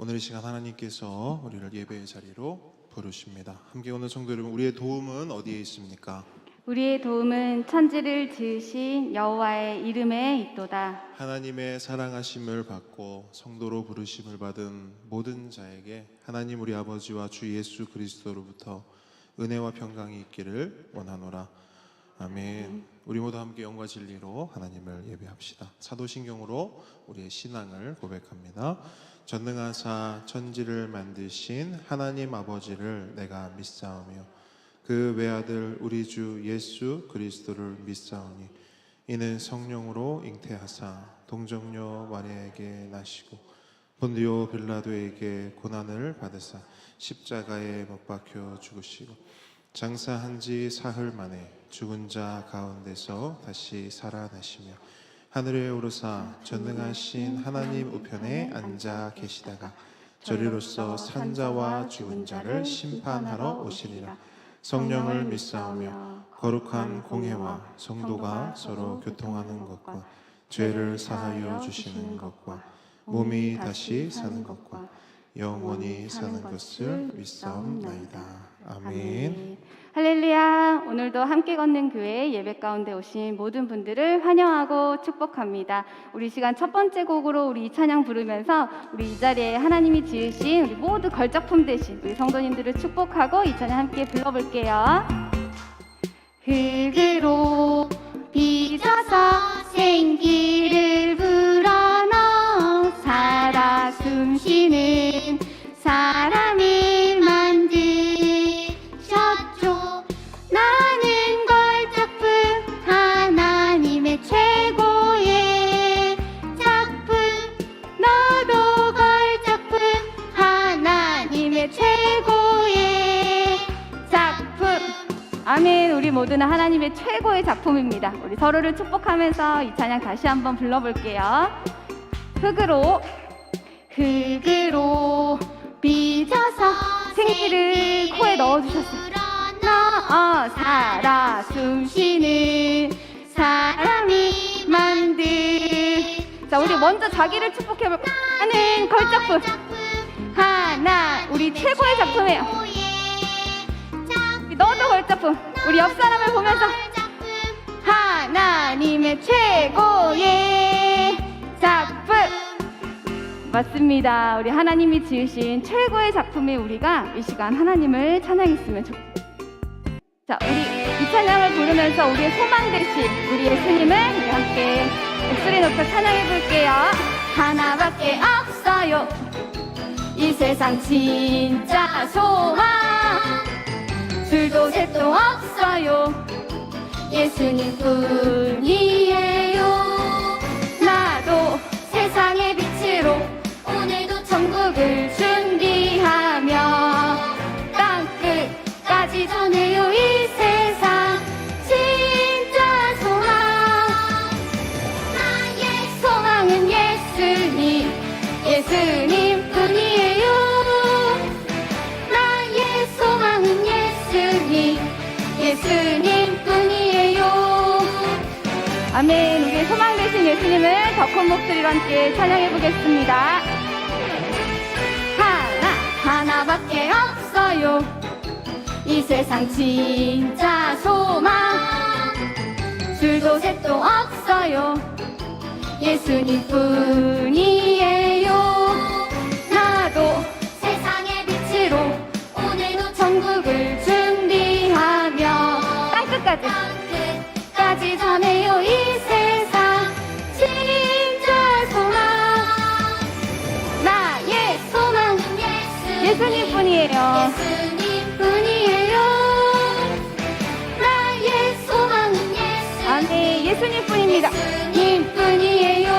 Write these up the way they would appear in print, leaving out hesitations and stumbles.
오늘 이 시간 하나님께서 우리를 예배의 자리로 부르십니다. 함께 오늘 성도 여러분, 우리의 도움은 어디에 있습니까? 우리의 도움은 천지를 지으신 여호와의 이름에 있도다. 하나님의 사랑하심을 받고 성도로 부르심을 받은 모든 자에게 하나님 우리 아버지와 주 예수 그리스도로부터 은혜와 평강이 있기를 원하노라. 아멘. 우리 모두 함께 영과 진리로 하나님을 예배합시다. 사도신경으로 우리의 신앙을 고백합니다. 전능하사 천지를 만드신 하나님 아버지를 내가 믿사오며 그 외아들 우리 주 예수 그리스도를 믿사오니 이는 성령으로 잉태하사 동정녀 마리아에게 나시고 본디오 빌라도에게 고난을 받으사 십자가에 못 박혀 죽으시고 장사한 지 사흘 만에 죽은 자 가운데서 다시 살아나시며 하늘에 오르사 전능하신 하나님 우편에 앉아 계시다가 저리로서 산자와 죽은 자를 심판하러 오시리라. 성령을 믿사오며 거룩한 공회와 성도가 서로 교통하는 것과 죄를 사하여 주시는 것과 몸이 다시 사는 것과 영원히 사는 것을 믿사옵나이다. 아멘. 할렐루야. 오늘도 함께 걷는 교회 예배 가운데 오신 모든 분들을 환영하고 축복합니다. 우리 시간 첫 번째 곡으로 우리 이 찬양 부르면서 우리 이 자리에 하나님이 지으신 우리 모두 걸작품 되신 우리 성도님들을 축복하고 이 찬양 함께 불러볼게요. 흙으로 빚어서 생기를 불어넣어 살아 숨쉬는 사람을 만드셨죠. 나는 걸작품 하나님의 최고의 작품. 너도 걸작품 하나님의 최고의 작품. 아멘. 우리 모두는 하나님의 최고의 작품입니다. 우리 서로를 축복하면서 이 찬양 다시 한번 불러볼게요. 흙으로 빚어서 생기를 코에 넣어주셨어요. 살아 숨쉬는 사람이 자, 우리 먼저 자기를 축복해볼까요? 나는 걸작품 우리 최고의 작품이에요. 너도 걸작품. 우리 옆 사람을 보면서 하나님의 최고의 작품. 맞습니다. 우리 하나님이 지으신 최고의 작품의 우리가 이 시간 하나님을 찬양했으면 좋겠습니다. 자, 우리 이 찬양을 부르면서 우리의 소망 되신 우리 예수님을 우리 함께 목소리 높여 찬양해 볼게요. 하나밖에 없어요. 이 세상 진짜 소망. 둘도 셋도 없어요. 예수님 뿐이에요. 나도 세상의 빛으로 오늘도 천국을 준비하며 땅끝까지 전해요. 이 세상 진짜 소망. 나의 소망은 예수님, 예수님 뿐이에요. 나의 소망은 예수님, 예수님 뿐이에요. 아멘. 우리의 소망 되신 예수님을 더 큰 목소리로 함께 찬양해 보겠습니다. 하나밖에 없어요. 이 세상 진짜 소망. 둘도 셋도 없어요. 예수님 뿐이에요. 나도 세상의 빛으로 오늘도 천국을 준비하며 땅끝까지 전해요. 이 세상 진짜 소망. 나의 소망은 예수님 뿐이에요. 예수님 뿐이에요. 나의 소망은 예수님. 아멘. 예수님 뿐입니다. 예수님 뿐이에요.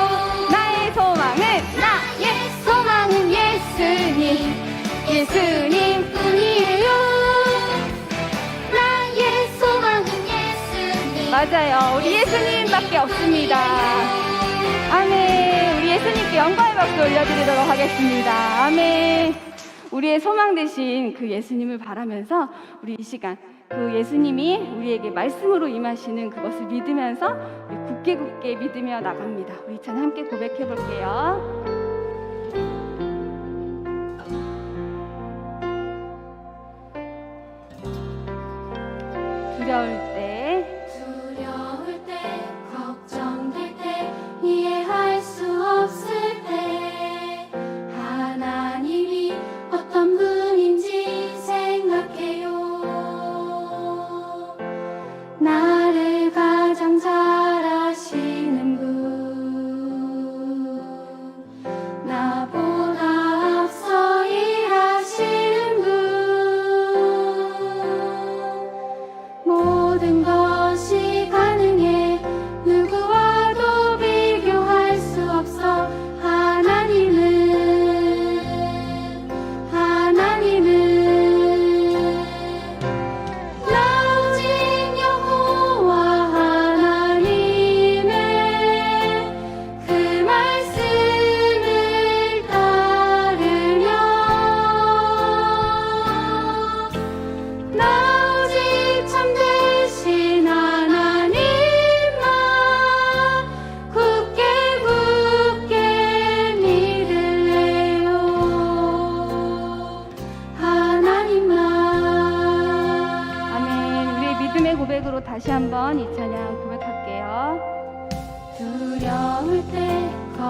나의 소망은 예수님. 예수님 뿐이에요. 나의 소망은 예수님. 맞아요. 우리 예수님밖에 없습니다. 아멘. 우리 예수님께 영광의 박수 올려드리도록 하겠습니다. 아멘. 우리의 소망 되신 그 예수님을 바라면서 우리 이 시간 그 예수님이 우리에게 말씀으로 임하시는 그것을 믿으면서 우리 굳게 믿으며 나갑니다. 우리 찬 함께 고백해 볼게요.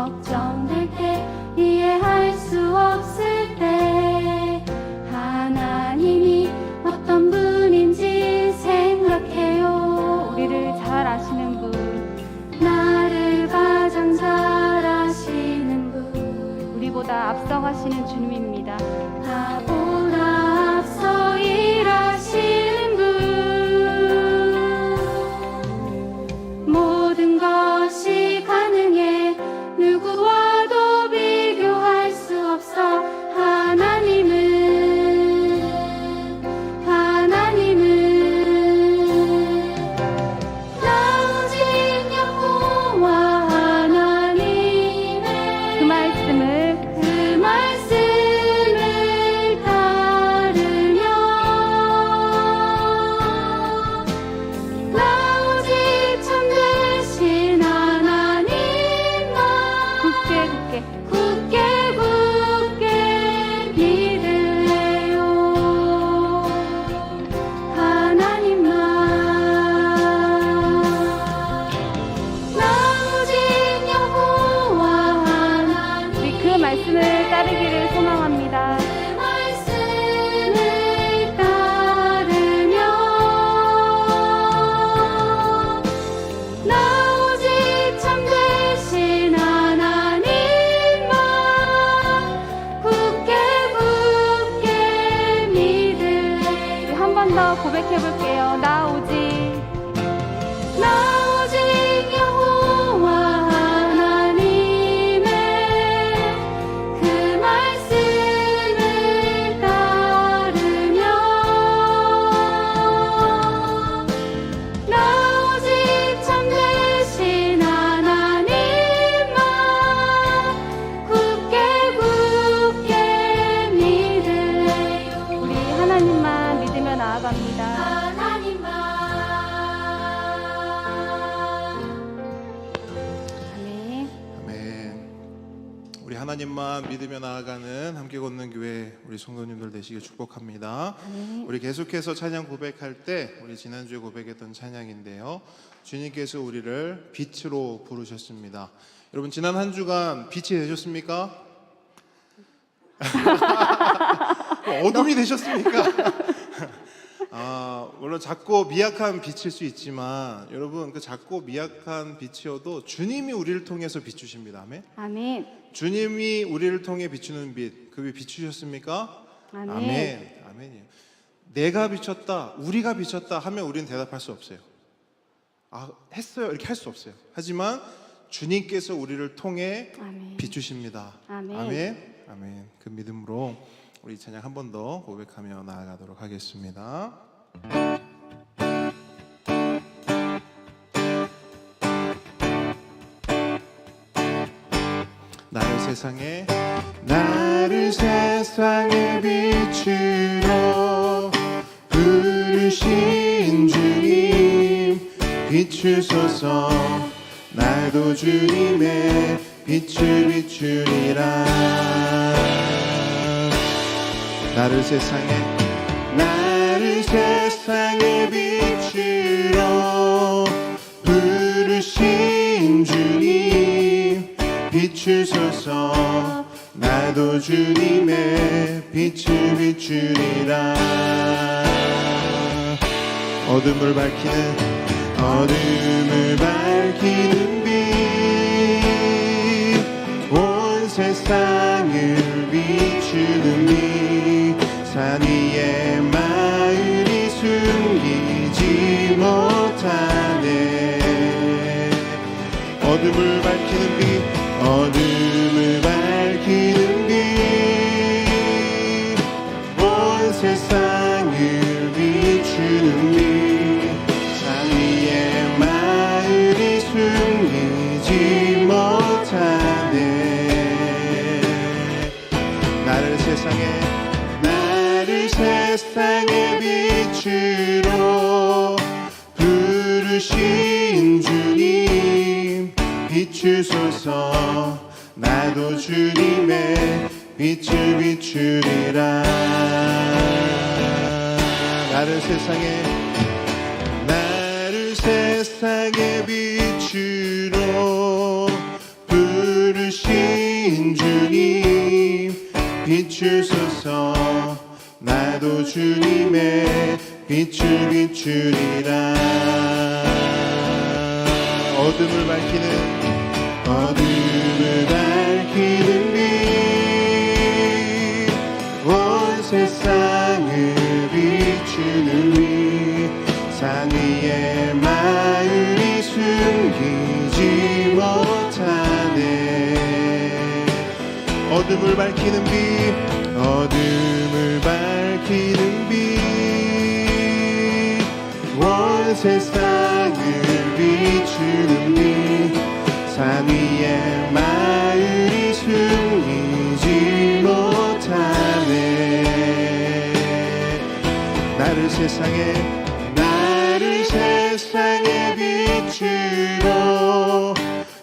걱정될 때 이해할 수 없을 때 하나님이 어떤 분인지 생각해요. 우리를 잘 아시는 분, 나를 가장 잘 아시는 분, 우리보다 앞서가시는 주님입니다. 나보다 앞서 일하시는 분, 모든 것이 가능해 누구와도 비교할 수 없어. 하나님은 나 오직 여호와 하나님의 그 말씀을 따르며 나 오직 참되신 하나님만 굳게 믿을래요. 하나님만 나 오직 여호와 하나님 우리 그 말씀을 따르기를 소망합니다. 그 말씀을 따르며 나 오직 참되신 하나님만 굳게 믿을래. 한 번 더 고백해 볼게요. 나 오직 여호와 하나님의 그 말씀을 따르며 나 오직 참되신 하나님만 굳게 믿을래요. 우리 하나님만 믿으며 나아갑니다. 아멘. 아멘. 우리 하나님만 믿으며 나아가는 함께 걷는 교회 우리 성도님들 되시길 축복합니다. 우리 계속해서 찬양 고백할 때 우리 지난주에 고백했던 찬양인데요, 주님께서 우리를 빛으로 부르셨습니다. 여러분 지난 한 주간 빛이 되셨습니까? 어둠이 되셨습니까? 물론 작고 미약한 빛일 수 있지만 여러분 그 작고 미약한 빛이어도 주님이 우리를 통해서 비추십니다. 아멘. 아멘. 주님이 우리를 통해 비추는 빛, 그 빛 비추셨습니까? 아멘. 아멘. 아멘이에요. 내가 비췄다, 우리가 비췄다 하면 우리는 대답할 수 없어요. 했어요 이렇게 할 수 없어요. 하지만 주님께서 우리를 통해 아멘. 비추십니다. 아멘. 아멘. 아멘. 그 믿음으로 우리 찬양 한 번 더 고백하며 나아가도록 하겠습니다. 나를 세상의 빛으로 부르신 주님 비추소서. 나도 주님의 빛을 비추리라. 나를 세상의 빛으로 부르신 주님 비추소서. 나도 주님의 빛을 비추리라. 어둠을 밝히는 빛, 온 세상을 비추는 빛, 산 위에 마을이 숨기지 못하네. 어둠을 밝히는 빛, 온 세상을 비추는 빛, 산 위에 마을이 숨기지 못하네. 나를 세상의 빛으로 부르신 주님 비추소서. 나도 주님의 빛을 비추리라. 나를 세상의 빛으로 부르신 주님 비추소서 나도 주님의 빛을 비추리라 어둠을 밝히는 빛 온 세상을 비추는 빛 산 위에 마음이 숨기지 못하네 어둠을 밝히는 빛 온 세상을 비추는 빛 산 위에 마음이 숨기지 못하네 나를 세상의 빛으로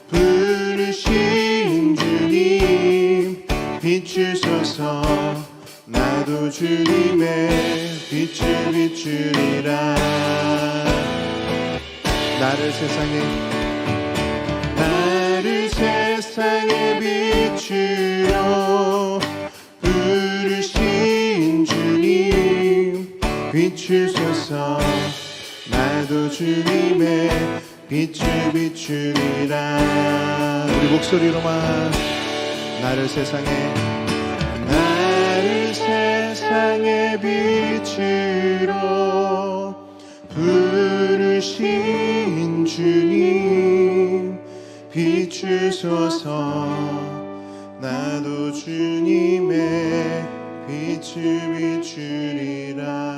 부르신 주님 비추소서 나도 주님의 빛을 비추리라 나를 세상의 빛으로 부르신 주님 비추소서 나도 주님의 빛을 비추리라 우리 목소리로만 나를 세상의 빛으로 부르신 주님 비추소서 나도 주님의 빛을 비추리라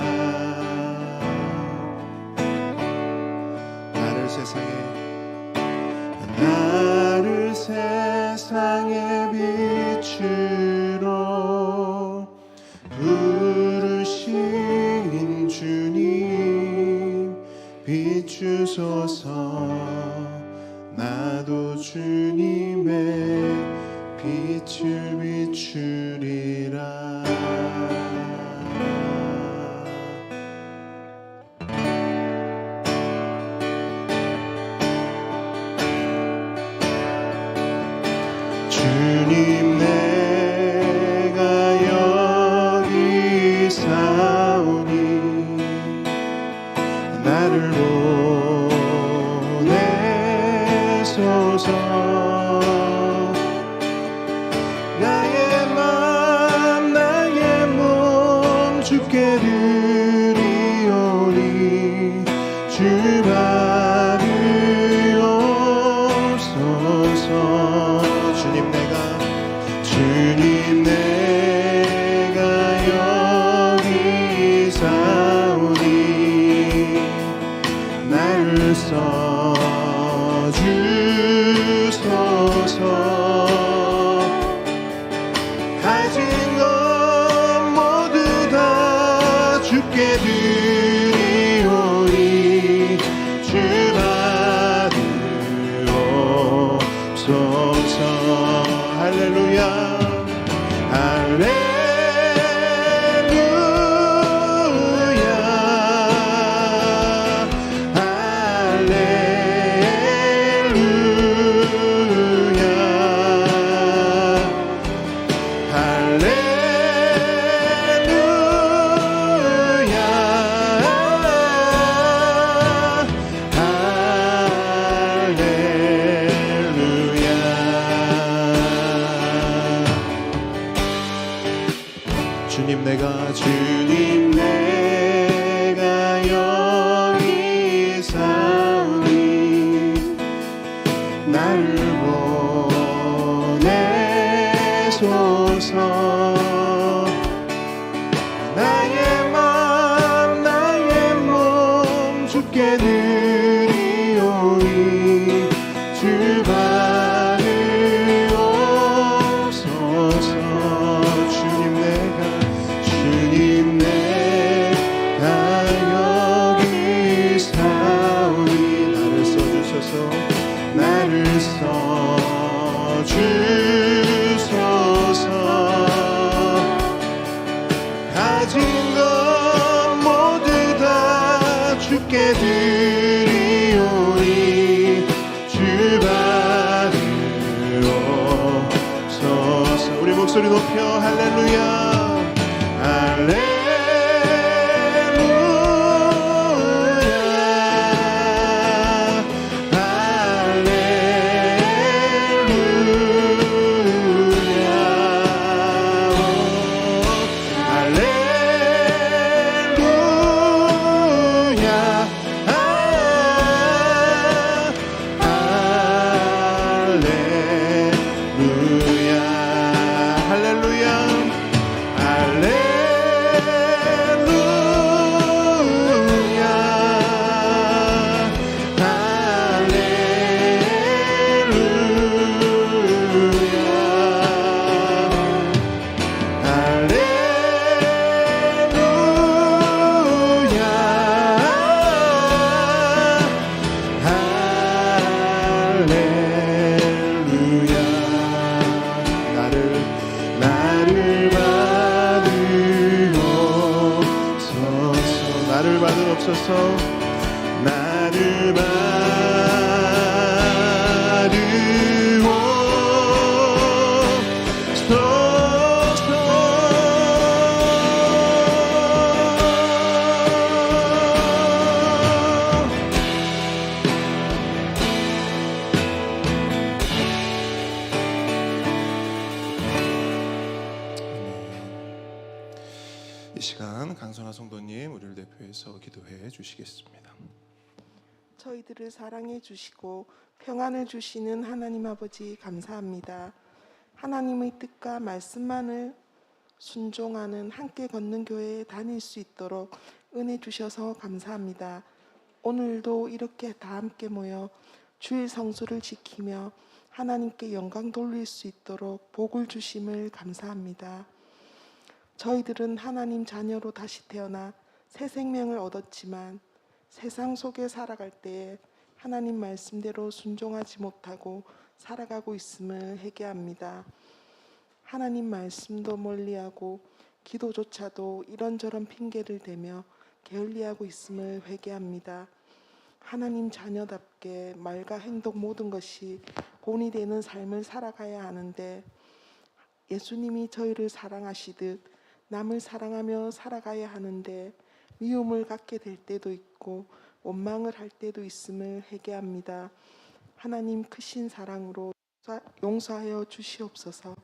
나를 세상의 빛으로 부르신 주님 비추소서 나도 주님의 빛을 비추리라 주님 내가 여기 사오니 나를 보내소서 나의 맘 나의 몸 주께 드리오니 주 받으옵소서 주님 내가 여기 사오니 나를 써주소서 가진 것 모두 다 주께 드리오니 주 받으옵소서 할렐루야 주님 내가 여기 사오니 나를 보내소서 나의 맘 나의 몸 주께 드리오니 주 받으옵소서 주님 내가 여기 사오니 나를 써주소서 나를 써주소서 목소리 높여 할렐루야 할렐루야 나를 받으옵소서 나를 이 시간 강선아 성도님 우리를 대표해서 기도해 주시겠습니다. 저희들을 사랑해 주시고 평안을 주시는 하나님 아버지 감사합니다. 하나님의 뜻과 말씀만을 순종하는 함께 걷는 교회에 다닐 수 있도록 은혜 주셔서 감사합니다. 오늘도 이렇게 다 함께 모여 주일 성수를 지키며 하나님께 영광 돌릴 수 있도록 복을 주심을 감사합니다. 저희들은 하나님 자녀로 다시 태어나 새 생명을 얻었지만 세상 속에 살아갈 때에 하나님 말씀대로 순종하지 못하고 살아가고 있음을 회개합니다. 하나님 말씀도 멀리하고 기도조차도 이런저런 핑계를 대며 게을리하고 있음을 회개합니다. 하나님 자녀답게 말과 행동 모든 것이 본이 되는 삶을 살아가야 하는데 예수님이 저희를 사랑하시듯 남을 사랑하며 살아가야 하는데 미움을 갖게 될 때도 있고 원망을 할 때도 있음을 회개합니다. 하나님 크신 사랑으로 용서하여 주시옵소서.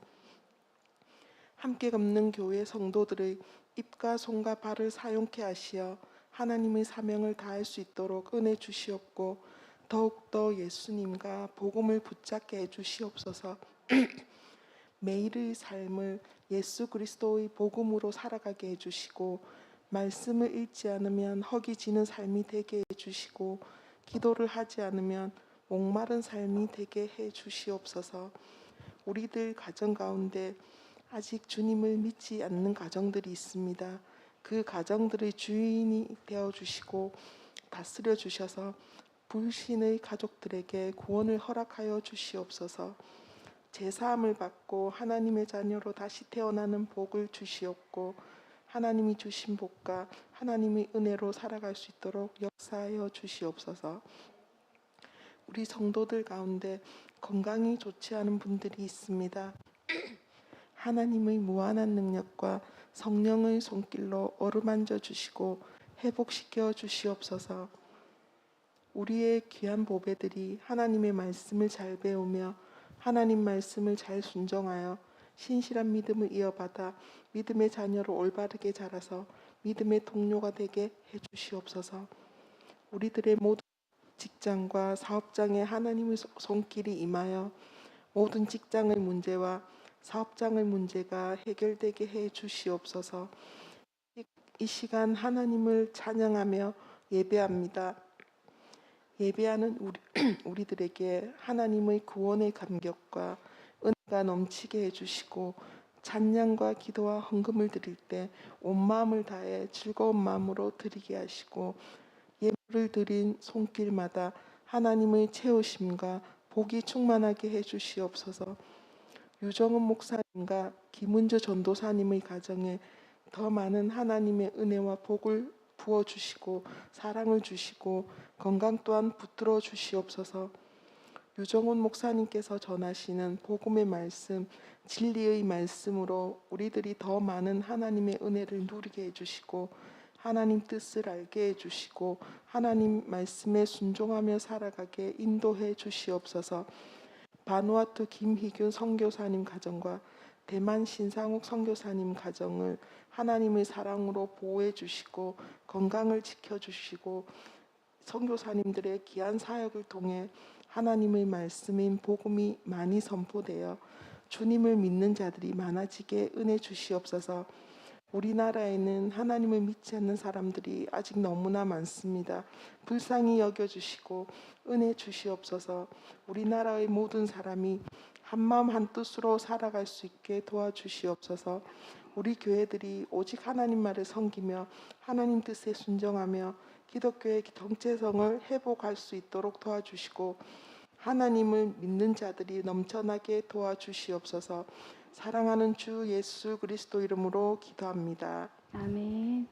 함께 걷는 교회 성도들의 입과 손과 발을 사용케 하시어 하나님의 사명을 다할 수 있도록 은혜 주시옵고 더욱더 예수님과 복음을 붙잡게 해주시옵소서. 매일의 삶을 예수 그리스도의 복음으로 살아가게 해주시고 말씀을 읽지 않으면 허기지는 삶이 되게 해주시고 기도를 하지 않으면 목마른 삶이 되게 해주시옵소서. 우리들 가정 가운데 아직 주님을 믿지 않는 가정들이 있습니다. 그 가정들의 주인이 되어주시고 다스려 주셔서 불신의 가족들에게 구원을 허락하여 주시옵소서. 제사함을 받고 하나님의 자녀로 다시 태어나는 복을 주시옵고 하나님이 주신 복과 하나님의 은혜로 살아갈 수 있도록 역사하여 주시옵소서. 우리 성도들 가운데 건강이 좋지 않은 분들이 있습니다. 하나님의 무한한 능력과 성령의 손길로 어루만져 주시고 회복시켜 주시옵소서. 우리의 귀한 보배들이 하나님의 말씀을 잘 배우며 하나님 말씀을 잘 순종하여 신실한 믿음을 이어받아 믿음의 자녀로 올바르게 자라서 믿음의 동료가 되게 해주시옵소서. 우리들의 모든 직장과 사업장에 하나님의 손길이 임하여 모든 직장의 문제와 사업장의 문제가 해결되게 해주시옵소서. 이 시간 하나님을 찬양하며 예배합니다. 예배하는 우리들에게 하나님의 구원의 감격과 은혜가 넘치게 해주시고 찬양과 기도와 헌금을 드릴 때 온 마음을 다해 즐거운 마음으로 드리게 하시고 예물을 드린 손길마다 하나님의 채우심과 복이 충만하게 해주시옵소서. 유정은 목사님과 김은주 전도사님의 가정에 더 많은 하나님의 은혜와 복을 부어주시고 사랑을 주시고 건강 또한 붙들어 주시옵소서. 유정훈 목사님께서 전하시는 복음의 말씀, 진리의 말씀으로 우리들이 더 많은 하나님의 은혜를 누리게 해주시고 하나님 뜻을 알게 해주시고 하나님 말씀에 순종하며 살아가게 인도해 주시옵소서. 바누아투 김희균 선교사님 가정과 대만 신상욱 선교사님 가정을 하나님의 사랑으로 보호해 주시고 건강을 지켜주시고 선교사님들의 귀한 사역을 통해 하나님의 말씀인 복음이 많이 선포되어 주님을 믿는 자들이 많아지게 은혜 주시옵소서. 우리나라에는 하나님을 믿지 않는 사람들이 아직 너무나 많습니다. 불쌍히 여겨주시고 은혜 주시옵소서. 우리나라의 모든 사람이 한마음 한뜻으로 살아갈 수 있게 도와주시옵소서. 우리 교회들이 오직 하나님 말을 섬기며 하나님 뜻에 순종하며 기독교의 정체성을 회복할 수 있도록 도와주시고 하나님을 믿는 자들이 넘쳐나게 도와주시옵소서. 사랑하는 주 예수 그리스도 이름으로 기도합니다. 아멘.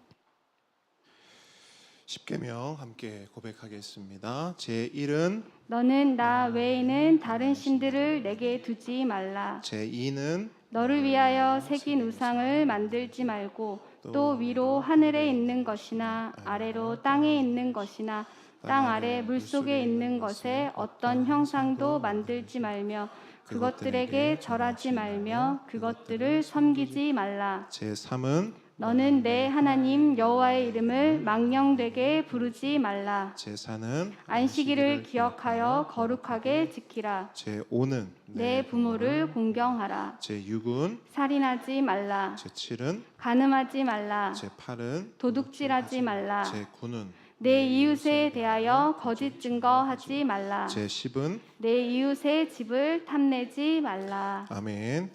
십계명 함께 고백하겠습니다. 제1은 너는 나 외에는 다른 신들을 내게 두지 말라. 제2는 너를 위하여 새긴 우상을 만들지 말고 또 위로 하늘에 있는 것이나 아래로 땅에 있는 것이나 땅 아래 물속에 있는 것에 어떤 형상도 만들지 말며 그것들에게 절하지 말며 그것들을 섬기지 말라. 제3은 너는 내 하나님 여호와의 이름을 망령되게 부르지 말라. 제4는 안식일을 기억하여 거룩하게 지키라. 제5는 내 부모를 공경하라. 제6은 살인하지 말라. 제7은 간음하지 말라. 제8은 도둑질하지 말라. 제9는 내 이웃에 대하여 거짓 증거하지 말라. 제10은 내 이웃의 집을 탐내지 말라. 아멘.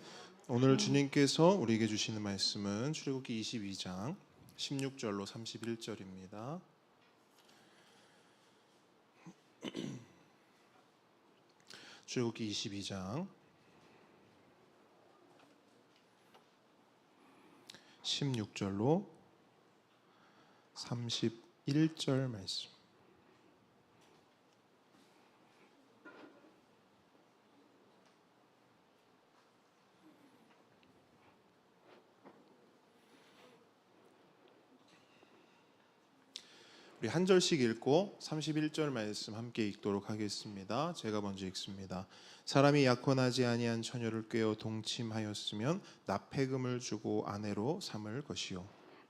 오늘 주님께서 우리에게 주시는 말씀은 출애굽기 22장 16절로 31절입니다. 출애굽기 22장 16절로 31절 말씀. 우리 한 절씩 읽고 31절 말씀 함께 읽도록 하겠습니다. 제가 먼저 읽습니다. 사람이 약혼하지 아니한 처녀를 꿰어 동침하였으면 납폐금을 주고 아내로 삼을 것이요.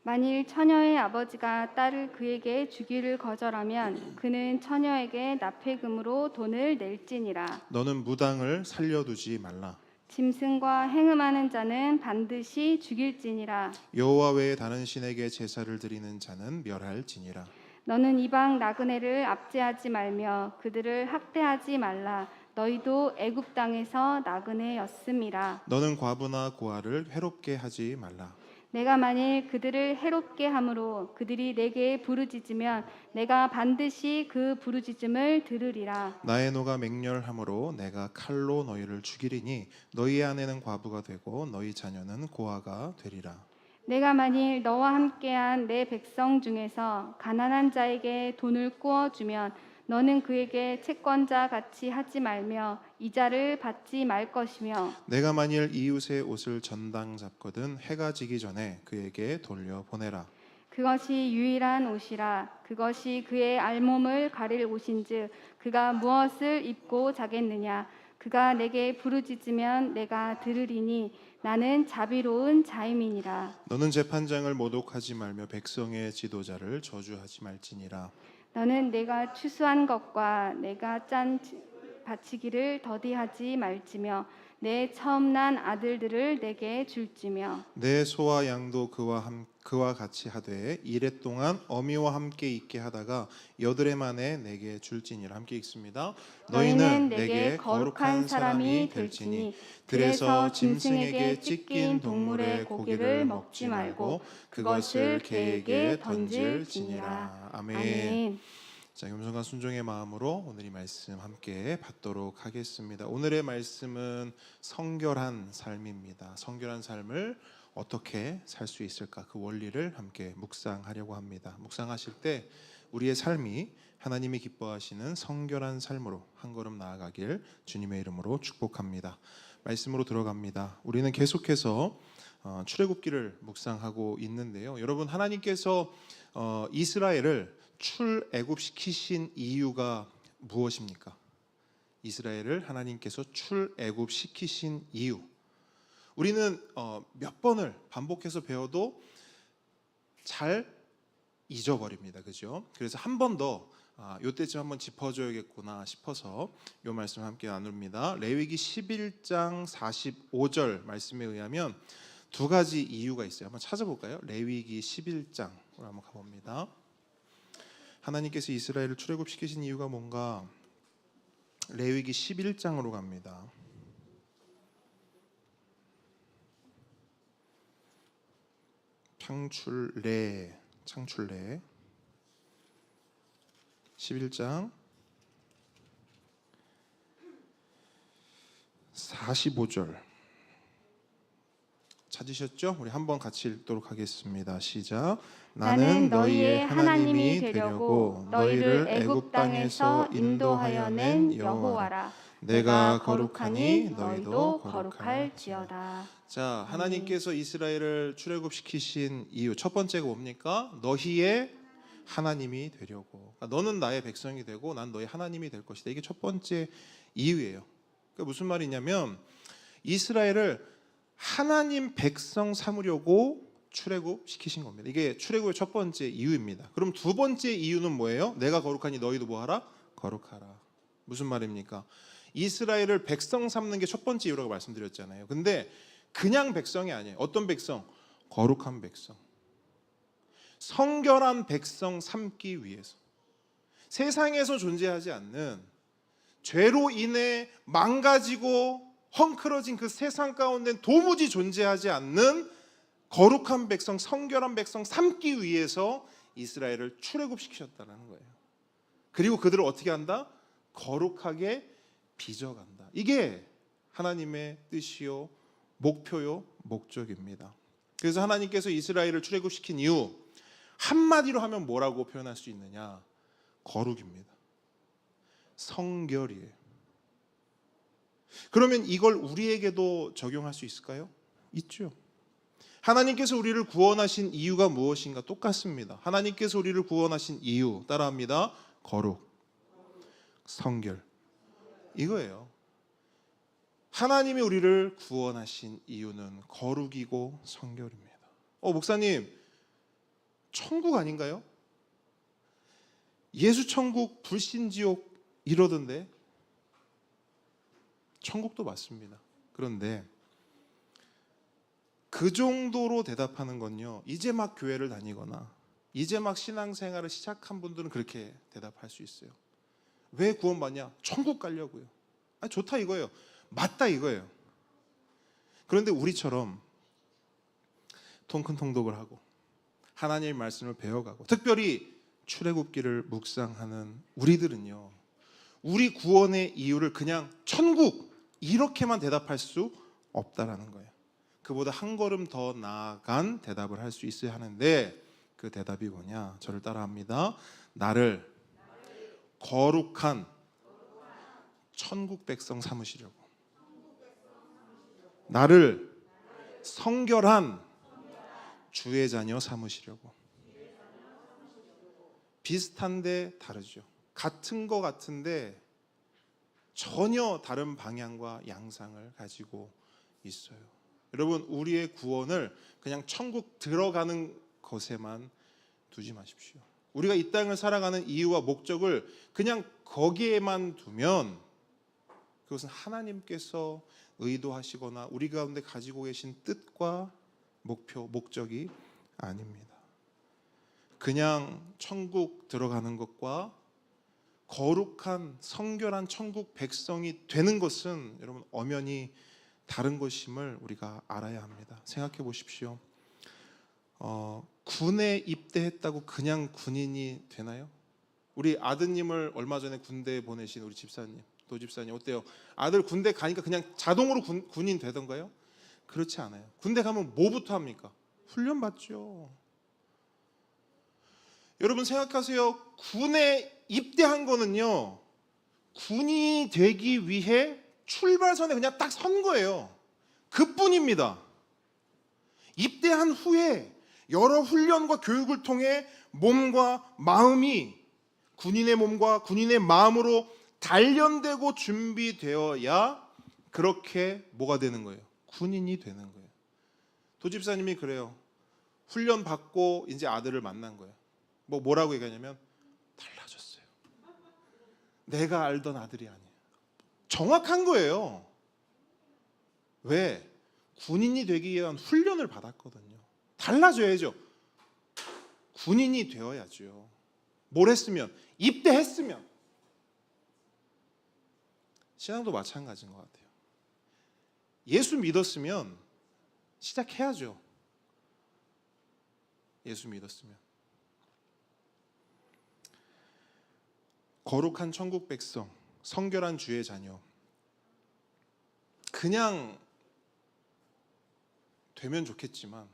만일 처녀의 아버지가 딸을 그에게 주기를 거절하면 그는 처녀에게 납폐금으로 돈을 낼지니라. 너는 무당을 살려두지 말라. 짐승과 행음하는 자는 반드시 죽일지니라. 여호와 외에 다른 신에게 제사를 드리는 자는 멸할지니라. 너는 이방 나그네를 압제하지 말며 그들을 학대하지 말라. 너희도 애굽 땅에서 나그네였음이라. 너는 과부나 고아를 해롭게 하지 말라. 내가 만일 그들을 해롭게 함으로 그들이 내게 부르짖으면 내가 반드시 그 부르짖음을 들으리라. 나의 노가 맹렬함으로 내가 칼로 너희를 죽이리니 너희 아내는 과부가 되고 너희 자녀는 고아가 되리라. 내가 만일 너와 함께한 내 백성 중에서 가난한 자에게 돈을 꾸어주면 너는 그에게 채권자 같이 하지 말며 이자를 받지 말 것이며 내가 만일 이웃의 옷을 전당 잡거든 해가 지기 전에 그에게 돌려보내라. 그것이 유일한 옷이라. 그것이 그의 알몸을 가릴 옷인즉 그가 무엇을 입고 자겠느냐. 그가 내게 부르짖으면 내가 들으리니 나는 자비로운 자임이니라. 너는 재판장을 모독하지 말며 백성의 지도자를 저주하지 말지니라. 너는 내가 추수한 것과 내가 짠 바치기를 더디하지 말지며 내 처음 난 아들들을 내게 줄지며 내 소와 양도 그와 같이 하되 이레 동안 어미와 함께 있게 하다가 여드레 만에 내게 줄지니라. 함께 읽습니다. 너희는 내게 거룩한 사람이 될지니 들에서 짐승에게 찢긴 동물의 고기를 먹지 말고 그것을 개에게 던질지니라. 아멘. 아멘. 자, 겸손과 순종의 마음으로 오늘 이 말씀 함께 받도록 하겠습니다. 오늘의 말씀은 성결한 삶입니다. 성결한 삶을 어떻게 살 수 있을까? 그 원리를 함께 묵상하려고 합니다. 묵상하실 때 우리의 삶이 하나님이 기뻐하시는 성결한 삶으로 한 걸음 나아가길 주님의 이름으로 축복합니다. 말씀으로 들어갑니다. 우리는 계속해서 출애굽기를 묵상하고 있는데요. 여러분, 하나님께서 이스라엘을 출애굽시키신 이유가 무엇입니까? 이스라엘을 하나님께서 출애굽시키신 이유, 우리는 몇 번을 반복해서 배워도 잘 잊어버립니다. 그죠? 그래서 한 번 더 요때쯤 한번 짚어줘야겠구나 싶어서 요 말씀 함께 나눕니다. 레위기 11장 45절 말씀에 의하면 두 가지 이유가 있어요. 한번 찾아볼까요? 레위기 11장으로 한번 가봅니다. 하나님께서 이스라엘을 출애굽시키신 이유가 뭔가? 레위기 11장으로 갑니다. 창출래 11장 45절 찾으셨죠? 우리 한번 같이 읽도록 하겠습니다. 시작. 나는 너희의 하나님이 되려고 너희를 애굽 땅에서 인도하여 낸 여호와라. 내가 거룩하니 너희도 거룩할지어다. 자, 하나님께서 이스라엘을 출애굽시키신 이유 첫 번째가 뭡니까? 너희의 하나님이 되려고. 그러니까 너는 나의 백성이 되고 난 너의 하나님이 될 것이다. 이게 첫 번째 이유예요. 그러니까 무슨 말이냐면 이스라엘을 하나님 백성 삼으려고 출애굽시키신 겁니다. 이게 출애굽의 첫 번째 이유입니다. 그럼 두 번째 이유는 뭐예요? 내가 거룩하니 너희도 뭐하라? 거룩하라. 무슨 말입니까? 이스라엘을 백성 삼는 게 첫 번째 이유라고 말씀드렸잖아요. 근데 그냥 백성이 아니에요. 어떤 백성? 거룩한 백성, 성결한 백성 삼기 위해서. 세상에서 존재하지 않는 죄로 인해 망가지고 헝클어진 그 세상 가운데 도무지 존재하지 않는 거룩한 백성, 성결한 백성 삼기 위해서 이스라엘을 출애굽시키셨다는 거예요. 그리고 그들을 어떻게 한다? 거룩하게 빚어간다. 이게 하나님의 뜻이요, 목표요, 목적입니다. 그래서 하나님께서 이스라엘을 출애굽시킨 이유, 한마디로 하면 뭐라고 표현할 수 있느냐? 거룩입니다. 성결이에요. 그러면 이걸 우리에게도 적용할 수 있을까요? 있죠. 하나님께서 우리를 구원하신 이유가 무엇인가? 똑같습니다. 하나님께서 우리를 구원하신 이유 따라합니다. 거룩, 성결, 이거예요. 하나님이 우리를 구원하신 이유는 거룩이고 성결입니다. 목사님, 천국 아닌가요? 예수 천국, 불신 지옥 이러던데. 천국도 맞습니다. 그런데 그 정도로 대답하는 건요, 이제 막 교회를 다니거나 이제 막 신앙생활을 시작한 분들은 그렇게 대답할 수 있어요. 왜 구원받냐? 천국 가려고요. 좋다 이거예요. 맞다 이거예요. 그런데 우리처럼 통큰 통독을 하고 하나님의 말씀을 배워가고 특별히 출애굽기를 묵상하는 우리들은요, 우리 구원의 이유를 그냥 천국 이렇게만 대답할 수 없다라는 거예요. 그보다 한 걸음 더 나아간 대답을 할 수 있어야 하는데 그 대답이 뭐냐? 저를 따라합니다. 나를 거룩한 천국 백성 삼으시려고, 나를 성결한 주의 자녀 삼으시려고. 비슷한데 다르죠. 같은 거 같은데 전혀 다른 방향과 양상을 가지고 있어요. 여러분, 우리의 구원을 그냥 천국 들어가는 것에만 두지 마십시오. 우리가 이 땅을 살아가는 이유와 목적을 그냥 거기에만 두면 그것은 하나님께서 의도하시거나 우리 가운데 가지고 계신 뜻과 목표, 목적이 아닙니다. 그냥 천국 들어가는 것과 거룩한 성결한 천국 백성이 되는 것은 여러분 엄연히 다른 것임을 우리가 알아야 합니다. 생각해 보십시오. 군에 입대했다고 그냥 군인이 되나요? 우리 아드님을 얼마 전에 군대에 보내신 우리 집사님, 도집사님 어때요? 아들 군대 가니까 그냥 자동으로 군인 되던가요? 그렇지 않아요. 군대 가면 뭐부터 합니까? 훈련 받죠. 여러분 생각하세요. 군에 입대한 거는요, 군인이 되기 위해 출발선에 그냥 딱 선 거예요. 그뿐입니다. 입대한 후에 여러 훈련과 교육을 통해 몸과 마음이 군인의 몸과 군인의 마음으로 단련되고 준비되어야 그렇게 뭐가 되는 거예요? 군인이 되는 거예요. 도집사님이 그래요. 훈련 받고 이제 아들을 만난 거예요. 뭐라고 얘기하냐면 달라졌어요. 내가 알던 아들이 아니에요. 정확한 거예요. 왜? 군인이 되기 위한 훈련을 받았거든요. 달라져야죠. 군인이 되어야죠. 뭘 했으면? 입대했으면. 신앙도 마찬가지인 것 같아요. 예수 믿었으면 시작해야죠. 예수 믿었으면. 거룩한 천국 백성, 성결한 주의 자녀. 그냥 되면 좋겠지만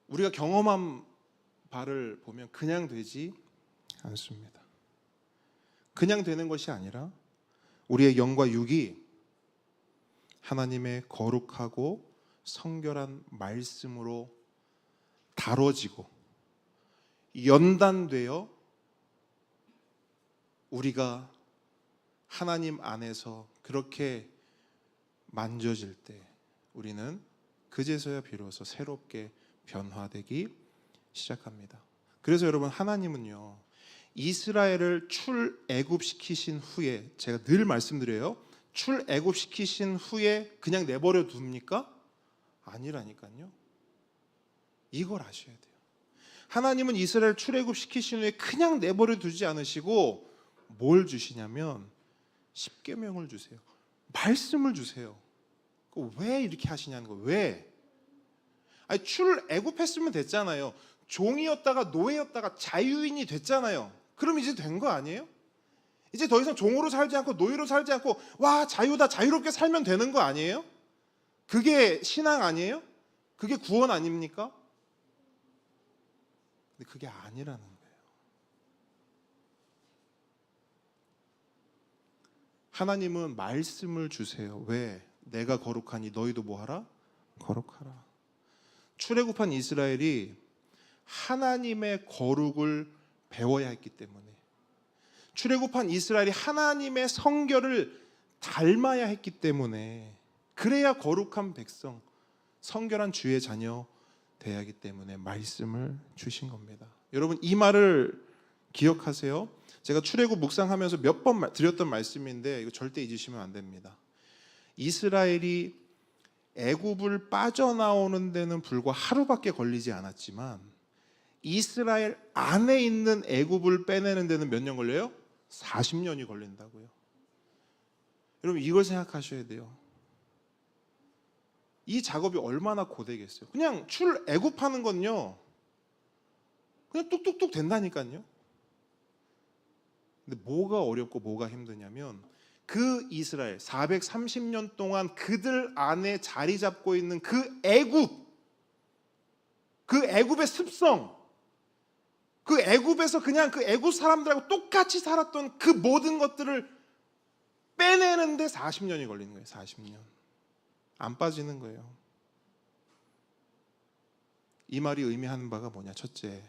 우리가 경험한 바를 보면 그냥 되지 않습니다. 그냥 되는 것이 아니라 우리의 영과 육이 하나님의 거룩하고 성결한 말씀으로 다뤄지고 연단되어 우리가 하나님 안에서 그렇게 만져질 때 우리는 그제서야 비로소 새롭게 변화되기 시작합니다. 그래서 여러분, 하나님은요, 이스라엘을 출애굽시키신 후에, 제가 늘 말씀드려요, 출애굽시키신 후에 그냥 내버려 둡니까? 아니라니까요. 이걸 아셔야 돼요. 하나님은 이스라엘 출애굽시키신 후에 그냥 내버려 두지 않으시고 뭘 주시냐면 십계명을 주세요. 말씀을 주세요. 왜 이렇게 하시냐는 거예요. 왜? 아니, 출애굽했으면 됐잖아요. 종이었다가 노예였다가 자유인이 됐잖아요. 그럼 이제 된 거 아니에요? 이제 더 이상 종으로 살지 않고 노예로 살지 않고 와, 자유다, 자유롭게 살면 되는 거 아니에요? 그게 신앙 아니에요? 그게 구원 아닙니까? 근데 그게 아니라는 거예요. 하나님은 말씀을 주세요. 왜? 내가 거룩하니 너희도 뭐하라? 거룩하라. 출애굽한 이스라엘이 하나님의 거룩을 배워야 했기 때문에, 출애굽한 이스라엘이 하나님의 성결을 닮아야 했기 때문에, 그래야 거룩한 백성, 성결한 주의 자녀 돼야 하기 때문에 말씀을 주신 겁니다. 여러분, 이 말을 기억하세요. 제가 출애굽 묵상하면서 몇 번 드렸던 말씀인데 이거 절대 잊으시면 안 됩니다. 이스라엘이 애굽을 빠져나오는 데는 불과 하루밖에 걸리지 않았지만 이스라엘 안에 있는 애굽을 빼내는 데는 몇 년 걸려요? 40년이 걸린다고요. 여러분, 이걸 생각하셔야 돼요. 이 작업이 얼마나 고되겠어요. 그냥 출애굽하는 건요, 그냥 뚝뚝뚝 된다니까요. 근데 뭐가 어렵고 뭐가 힘드냐면 그 이스라엘 430년 동안 그들 안에 자리 잡고 있는 그 애굽, 그 애굽의 습성, 그 애굽에서 그냥 그 애굽 사람들하고 똑같이 살았던 그 모든 것들을 빼내는데 40년이 걸리는 거예요. 40년. 안 빠지는 거예요. 이 말이 의미하는 바가 뭐냐? 첫째,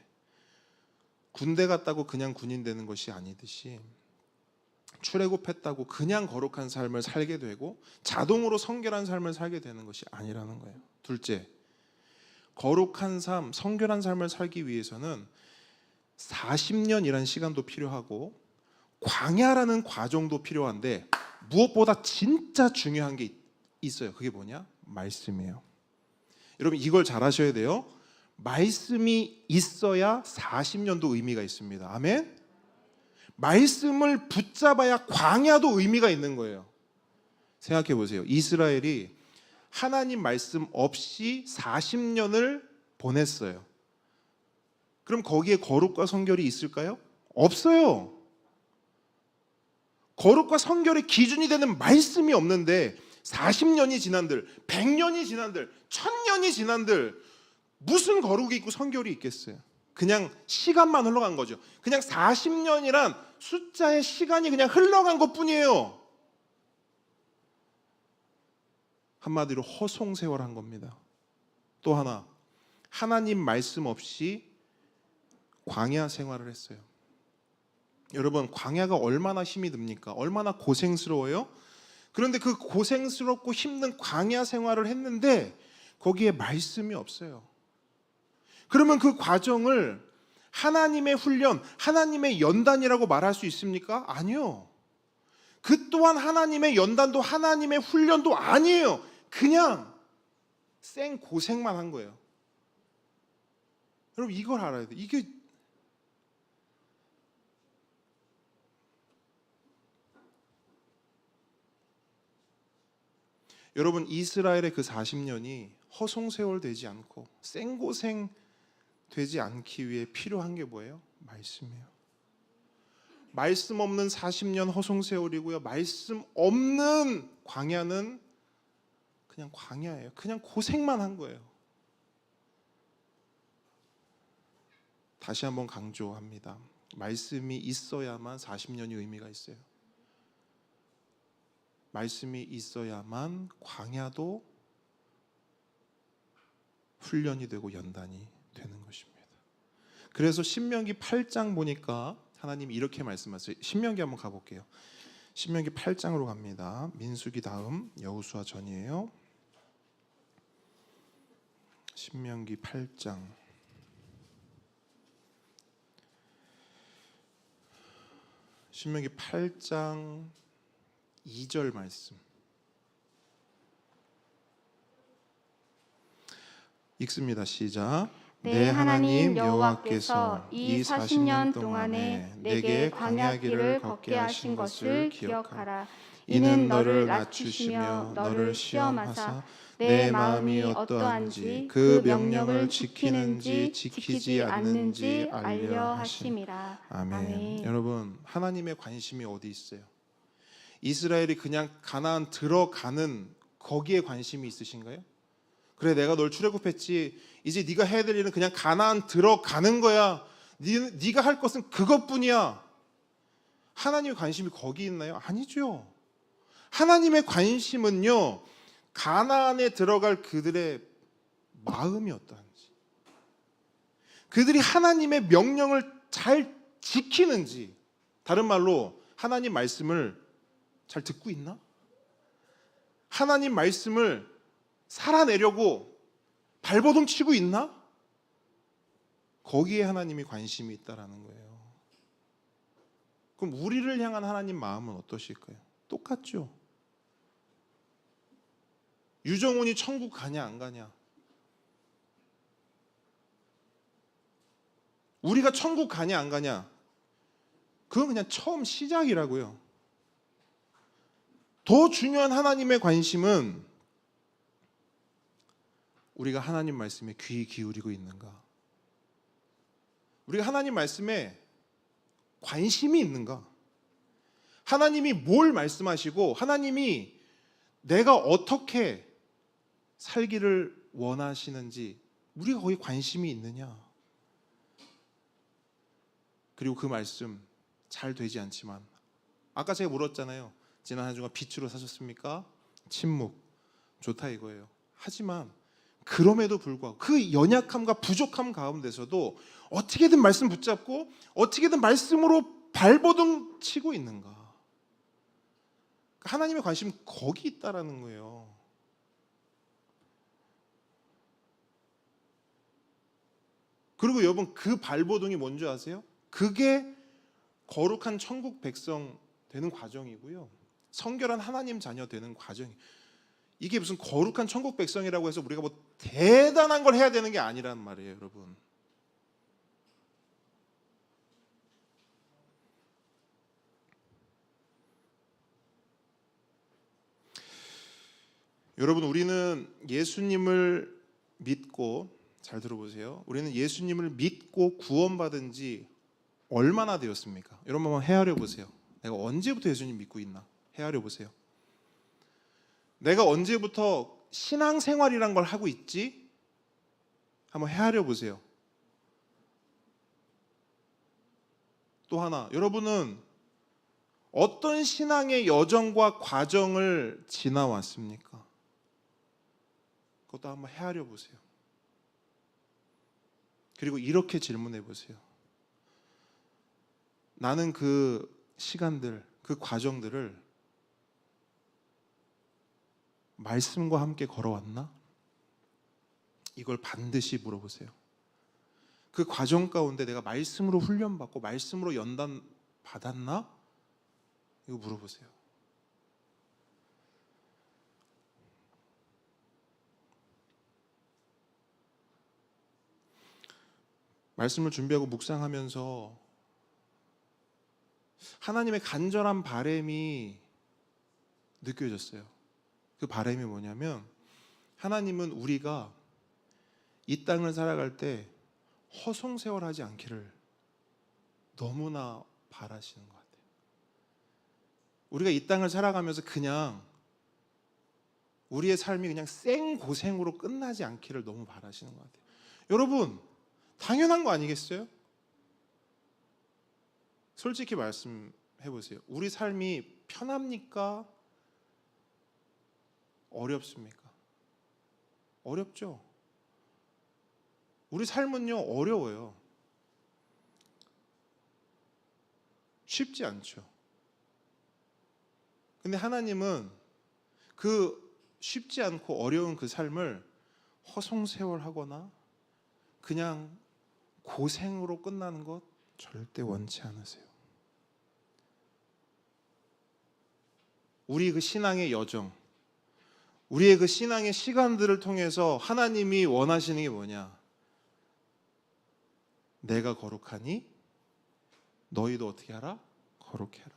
군대 갔다고 그냥 군인 되는 것이 아니듯이 출애굽했다고 그냥 거룩한 삶을 살게 되고 자동으로 성결한 삶을 살게 되는 것이 아니라는 거예요. 둘째, 거룩한 삶, 성결한 삶을 살기 위해서는 40년이라는 시간도 필요하고 광야라는 과정도 필요한데 무엇보다 진짜 중요한 게 있어요. 그게 뭐냐? 말씀이에요. 여러분, 이걸 잘 아셔야 돼요. 말씀이 있어야 40년도 의미가 있습니다. 아멘? 말씀을 붙잡아야 광야도 의미가 있는 거예요. 생각해 보세요. 이스라엘이 하나님 말씀 없이 40년을 보냈어요. 그럼 거기에 거룩과 성결이 있을까요? 없어요. 거룩과 성결의 기준이 되는 말씀이 없는데 40년이 지난들, 100년이 지난들, 1000년이 지난들 무슨 거룩이 있고 성결이 있겠어요? 그냥 시간만 흘러간 거죠. 그냥 40년이란 숫자의 시간이 그냥 흘러간 것뿐이에요. 한마디로 허송세월한 겁니다. 또 하나, 하나님 말씀 없이 광야 생활을 했어요. 여러분, 광야가 얼마나 힘이 듭니까? 얼마나 고생스러워요? 그런데 그 고생스럽고 힘든 광야 생활을 했는데 거기에 말씀이 없어요. 그러면 그 과정을 하나님의 훈련, 하나님의 연단이라고 말할 수 있습니까? 아니요. 그 또한 하나님의 연단도 하나님의 훈련도 아니에요. 그냥 생 고생만 한 거예요. 여러분, 이걸 알아야 돼요. 이게 여러분, 이스라엘의 그 40년이 허송세월 되지 않고 생고생 되지 않기 위해 필요한 게 뭐예요? 말씀이에요. 말씀 없는 40년 허송세월이고요. 말씀 없는 광야는 그냥 광야예요. 그냥 고생만 한 거예요. 다시 한번 강조합니다. 말씀이 있어야만 40년이 의미가 있어요. 말씀이 있어야만 광야도 훈련이 되고 연단이 되는 것입니다. 그래서 신명기 8장 보니까 하나님이 이렇게 말씀하세요. 신명기 한번 가볼게요. 신명기 8장으로 갑니다. 민수기 다음 여호수아 전이에요. 신명기 8장. 신명기 8장 2절 말씀 읽습니다. 시작. 내 하나님 여호와께서 이 40년 동안에 내게 광야길을 걷게 하신 것을 기억하라. 이는 너를 낮추시며 너를 시험하사 내 마음이 어떠한지 그 명령을 지키는지 지키지 않는지 알려 하심이라. 아멘. 여러분, 하나님의 관심이 어디 있어요? 이스라엘이 그냥 가나안 들어가는 거기에 관심이 있으신가요? 그래, 내가 널 출애굽했지. 이제 네가 해야 될 일은 그냥 가나안 들어가는 거야. 네가 할 것은 그것뿐이야. 하나님의 관심이 거기 있나요? 아니죠. 하나님의 관심은요, 가나안에 들어갈 그들의 마음이 어떠한지, 그들이 하나님의 명령을 잘 지키는지, 다른 말로 하나님 말씀을 잘 듣고 있나? 하나님 말씀을 살아내려고 발버둥 치고 있나? 거기에 하나님이 관심이 있다라는 거예요. 그럼 우리를 향한 하나님 마음은 어떠실까요? 똑같죠. 유정훈이 천국 가냐 안 가냐, 우리가 천국 가냐 안 가냐, 그건 그냥 처음 시작이라고요. 더 중요한 하나님의 관심은 우리가 하나님 말씀에 귀 기울이고 있는가, 우리가 하나님 말씀에 관심이 있는가, 하나님이 뭘 말씀하시고 하나님이 내가 어떻게 살기를 원하시는지 우리가 거기에 관심이 있느냐. 그리고 그 말씀 잘 되지 않지만, 아까 제가 물었잖아요. 지난 한 주간 빛으로 사셨습니까? 침묵 좋다 이거예요. 하지만 그럼에도 불구하고 그 연약함과 부족함 가운데서도 어떻게든 말씀 붙잡고 어떻게든 말씀으로 발버둥 치고 있는가. 하나님의 관심은 거기 있다라는 거예요. 그리고 여러분, 그 발버둥이 뭔지 아세요? 그게 거룩한 천국 백성 되는 과정이고요, 성결한 하나님 자녀 되는 과정이. 이게 무슨 거룩한 천국 백성이라고 해서 우리가 뭐 대단한 걸 해야 되는 게 아니란 말이에요, 여러분. 여러분, 우리는 예수님을 믿고, 잘 들어보세요. 우리는 예수님을 믿고 구원받은 지 얼마나 되었습니까? 여러분 한번 헤아려 보세요. 내가 언제부터 예수님 믿고 있나? 헤아려 보세요. 내가 언제부터 신앙생활이란 걸 하고 있지? 한번 헤아려 보세요. 또 하나, 여러분은 어떤 신앙의 여정과 과정을 지나왔습니까? 그것도 한번 헤아려 보세요. 그리고 이렇게 질문해 보세요. 나는 그 시간들, 그 과정들을 말씀과 함께 걸어왔나? 이걸 반드시 물어보세요. 그 과정 가운데 내가 말씀으로 훈련받고 말씀으로 연단 받았나? 이거 물어보세요. 말씀을 준비하고 묵상하면서 하나님의 간절한 바람이 느껴졌어요. 그 바람이 뭐냐면 하나님은 우리가 이 땅을 살아갈 때 허송세월하지 않기를 너무나 바라시는 것 같아요. 우리가 이 땅을 살아가면서 그냥 우리의 삶이 그냥 생고생으로 끝나지 않기를 너무 바라시는 것 같아요. 여러분, 당연한 거 아니겠어요? 솔직히 말씀해 보세요. 우리 삶이 편합니까? 어렵습니까? 어렵죠. 우리 삶은요, 어려워요. 쉽지 않죠. 근데 하나님은 그 쉽지 않고 어려운 그 삶을 허송세월하거나 그냥 고생으로 끝나는 것 절대 원치 않으세요. 우리 그 신앙의 여정, 우리의 그 신앙의 시간들을 통해서 하나님이 원하시는 게 뭐냐? 내가 거룩하니 너희도 어떻게 하라? 거룩해 하라.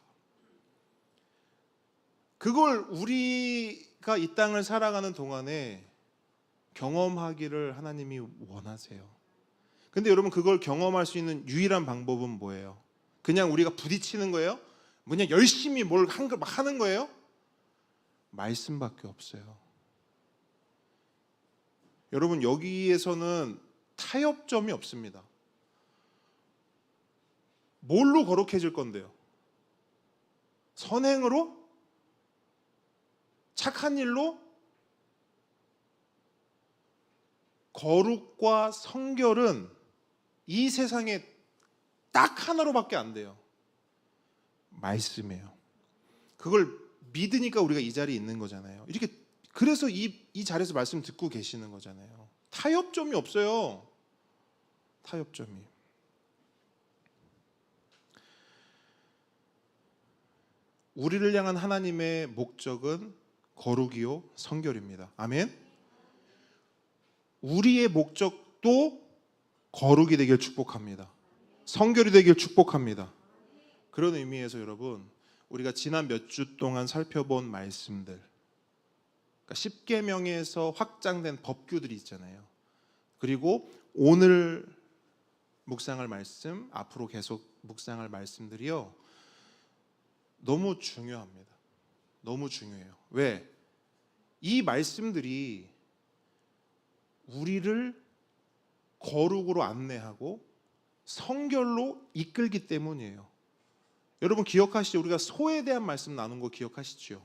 그걸 우리가 이 땅을 살아가는 동안에 경험하기를 하나님이 원하세요. 근데 여러분, 그걸 경험할 수 있는 유일한 방법은 뭐예요? 그냥 우리가 부딪히는 거예요? 그냥 열심히 뭘 하는 거예요? 말씀밖에 없어요. 여러분, 여기에서는 타협점이 없습니다. 뭘로 거룩해질 건데요? 선행으로? 착한 일로? 거룩과 성결은 이 세상에 딱 하나로밖에 안 돼요. 말씀이에요. 그걸 믿으니까 우리가 이 자리에 있는 거잖아요. 이렇게 그래서 이 자리에서 말씀 듣고 계시는 거잖아요. 타협점이 없어요. 타협점이. 우리를 향한 하나님의 목적은 거룩이요 성결입니다. 아멘. 우리의 목적도 거룩이 되길 축복합니다. 성결이 되길 축복합니다. 그런 의미에서 여러분, 우리가 지난 몇 주 동안 살펴본 말씀들, 그러니까 십계명에서 확장된 법규들이 있잖아요. 그리고 오늘 묵상할 말씀, 앞으로 계속 묵상할 말씀들이요, 너무 중요합니다. 너무 중요해요. 왜? 이 말씀들이 우리를 거룩으로 안내하고 성결로 이끌기 때문이에요. 여러분 기억하시죠? 우리가 소에 대한 말씀 나눈 거 기억하시죠?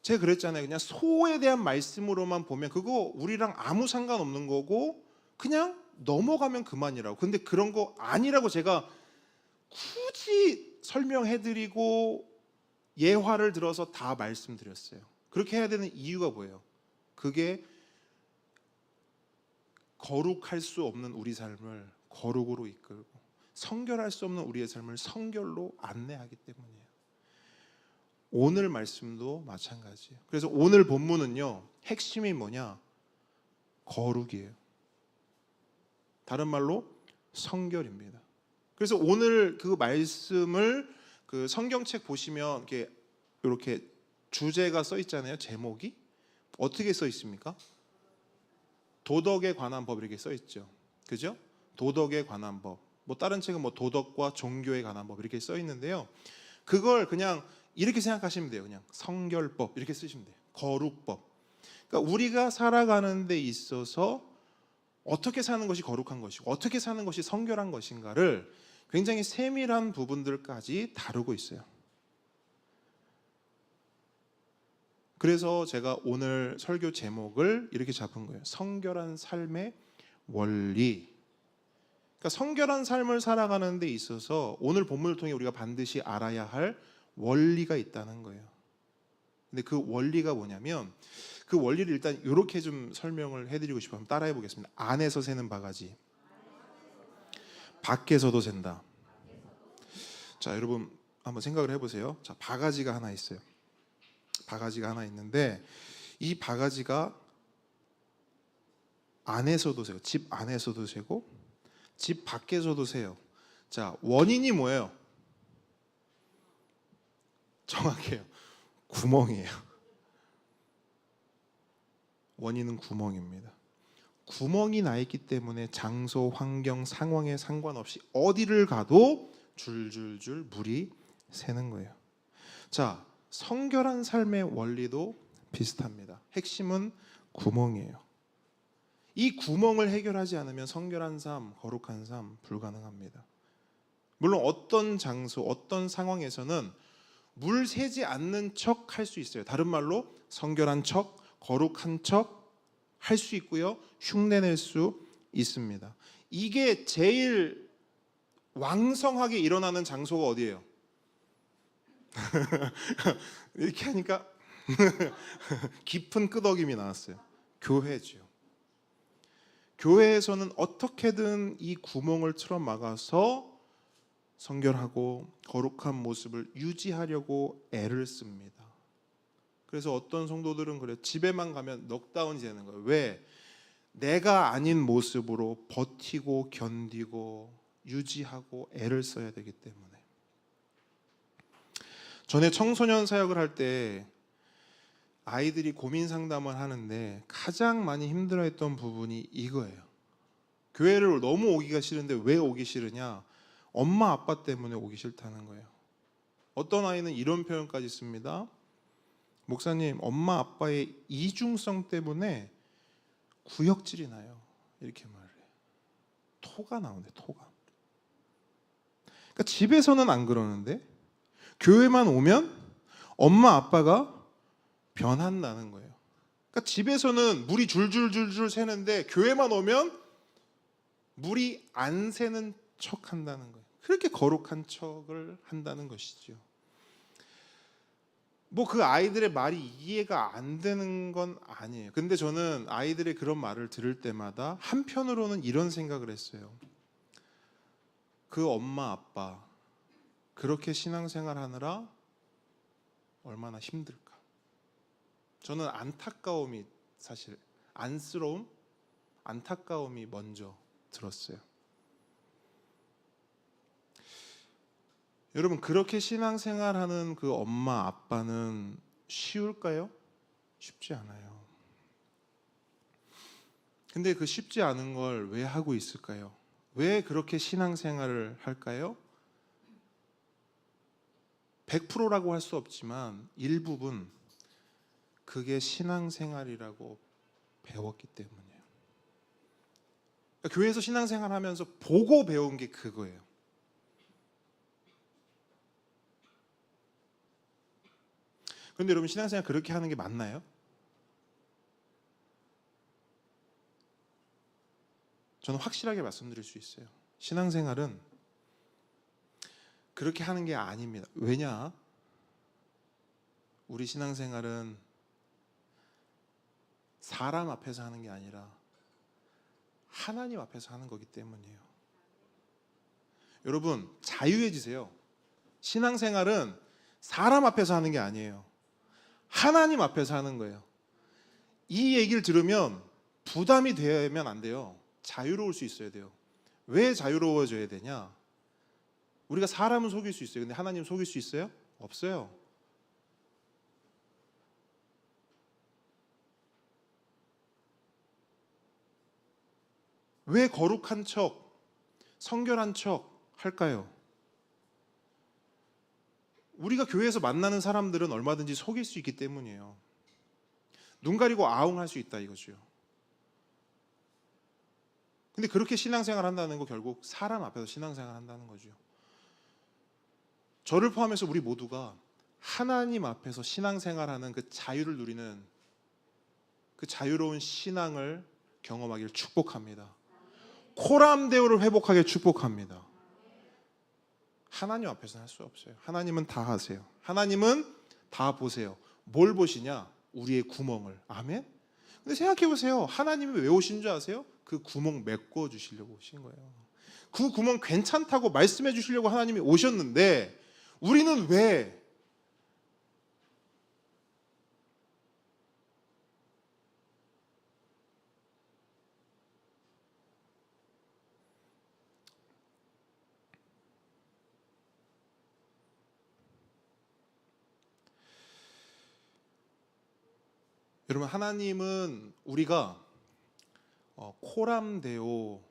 제가 그랬잖아요. 그냥 소에 대한 말씀으로만 보면 그거 우리랑 아무 상관없는 거고 그냥 넘어가면 그만이라고. 근데 그런 거 아니라고 제가 굳이 설명해드리고 예화를 들어서 다 말씀드렸어요. 그렇게 해야 되는 이유가 뭐예요? 그게 거룩할 수 없는 우리 삶을 거룩으로 이끌고 성결할 수 없는 우리의 삶을 성결로 안내하기 때문이에요. 오늘 말씀도 마찬가지예요. 그래서 오늘 본문은요, 핵심이 뭐냐? 거룩이에요. 다른 말로 성결입니다. 그래서 오늘 그 말씀을 그 성경책 보시면 이렇게 주제가 써 있잖아요. 제목이 어떻게 써 있습니까? 도덕에 관한 법 이렇게 써 있죠. 그죠? 도덕에 관한 법. 뭐 다른 책은 뭐 도덕과 종교에 관한 법 이렇게 써 있는데요. 그걸 그냥 이렇게 생각하시면 돼요. 그냥 성결법 이렇게 쓰시면 돼요. 거룩법. 그러니까 우리가 살아가는 데 있어서 어떻게 사는 것이 거룩한 것이고 어떻게 사는 것이 성결한 것인가를 굉장히 세밀한 부분들까지 다루고 있어요. 그래서 제가 오늘 설교 제목을 이렇게 잡은 거예요. 성결한 삶의 원리. 그러니까 성결한 삶을 살아가는 데 있어서 오늘 본문을 통해 우리가 반드시 알아야 할 원리가 있다는 거예요. 근데 그 원리가 뭐냐면 그 원리를 일단 이렇게 좀 설명을 해드리고 싶어요. 한번 따라해 보겠습니다. 안에서 새는 바가지, 밖에서도 샌다. 자, 여러분 한번 생각을 해보세요. 자, 바가지가 하나 있어요. 바가지가 하나 있는데 이 바가지가 안에서도 새고 집 안에서도 새고 집 밖에서도 새요. 자, 원인이 뭐예요? 정확해요. 구멍이에요. 원인은 구멍입니다. 구멍이 나 있기 때문에 장소, 환경, 상황에 상관없이 어디를 가도 줄줄줄 물이 새는 거예요. 자, 성결한 삶의 원리도 비슷합니다. 핵심은 구멍이에요. 이 구멍을 해결하지 않으면 성결한 삶, 거룩한 삶 불가능합니다. 물론 어떤 장소, 어떤 상황에서는 물 새지 않는 척 할 수 있어요. 다른 말로 성결한 척, 거룩한 척 할 수 있고요. 흉내낼 수 있습니다. 이게 제일 왕성하게 일어나는 장소가 어디예요? 이렇게 하니까 깊은 끄덕임이 나왔어요. 교회죠. 교회에서는 어떻게든 이 구멍을 틀어 막아서 성결하고 거룩한 모습을 유지하려고 애를 씁니다. 그래서 어떤 성도들은 그래요. 집에만 가면 넉다운이 되는 거예요. 왜? 내가 아닌 모습으로 버티고 견디고 유지하고 애를 써야 되기 때문에. 전에 청소년 사역을 할 때 아이들이 고민 상담을 하는데 가장 많이 힘들어했던 부분이 이거예요. 교회를 너무 오기가 싫은데 왜 오기 싫으냐? 엄마 아빠 때문에 오기 싫다는 거예요. 어떤 아이는 이런 표현까지 씁니다. 목사님, 엄마 아빠의 이중성 때문에 구역질이 나요. 이렇게 말해요. 토가 나오네, 토가. 그러니까 집에서는 안 그러는데 교회만 오면 엄마 아빠가 변한다는 거예요. 그러니까 집에서는 물이 줄줄줄줄 새는데 교회만 오면 물이 안 새는 척 한다는 거예요. 그렇게 거룩한 척을 한다는 것이죠. 뭐 그 아이들의 말이 이해가 안 되는 건 아니에요. 근데 저는 아이들의 그런 말을 들을 때마다 한편으로는 이런 생각을 했어요. 그 엄마 아빠 그렇게 신앙생활 하느라 얼마나 힘들까. 저는 안타까움이 사실 안쓰러움, 안타까움이 먼저 들었어요. 여러분 그렇게 신앙생활하는 그 엄마 아빠는 쉬울까요? 쉽지 않아요. 근데 그 쉽지 않은 걸 왜 하고 있을까요? 왜 그렇게 신앙생활을 할까요? 100%라고 할 수 없지만 일부분 그게 신앙생활이라고 배웠기 때문이에요. 그러니까 교회에서 신앙생활하면서 보고 배운 게 그거예요. 그런데 여러분 신앙생활 그렇게 하는 게 맞나요? 저는 확실하게 말씀드릴 수 있어요. 신앙생활은 그렇게 하는 게 아닙니다. 왜냐? 우리 신앙생활은 사람 앞에서 하는 게 아니라 하나님 앞에서 하는 거기 때문이에요. 여러분 자유해지세요. 신앙생활은 사람 앞에서 하는 게 아니에요. 하나님 앞에서 하는 거예요. 이 얘기를 들으면 부담이 되면 안 돼요. 자유로울 수 있어야 돼요. 왜 자유로워져야 되냐? 우리가 사람은 속일 수 있어요. 근데 하나님 속일 수 있어요? 없어요. 왜 거룩한 척, 성결한 척 할까요? 우리가 교회에서 만나는 사람들은 얼마든지 속일 수 있기 때문이에요. 눈 가리고 아웅할 수 있다 이거죠. 근데 그렇게 신앙생활 한다는 거 결국 사람 앞에서 신앙생활 한다는 거죠. 저를 포함해서 우리 모두가 하나님 앞에서 신앙생활하는 그 자유를 누리는 그 자유로운 신앙을 경험하기를 축복합니다. 코람데오를 회복하게 축복합니다. 하나님 앞에서는 할 수 없어요. 하나님은 다 하세요. 하나님은 다 보세요. 뭘 보시냐? 우리의 구멍을. 아멘? 근데 생각해 보세요. 하나님이 왜 오신 줄 아세요? 그 구멍 메꿔 주시려고 오신 거예요. 그 구멍 괜찮다고 말씀해 주시려고 하나님이 오셨는데 우리는 왜 여러분 하나님은 우리가 코람데오로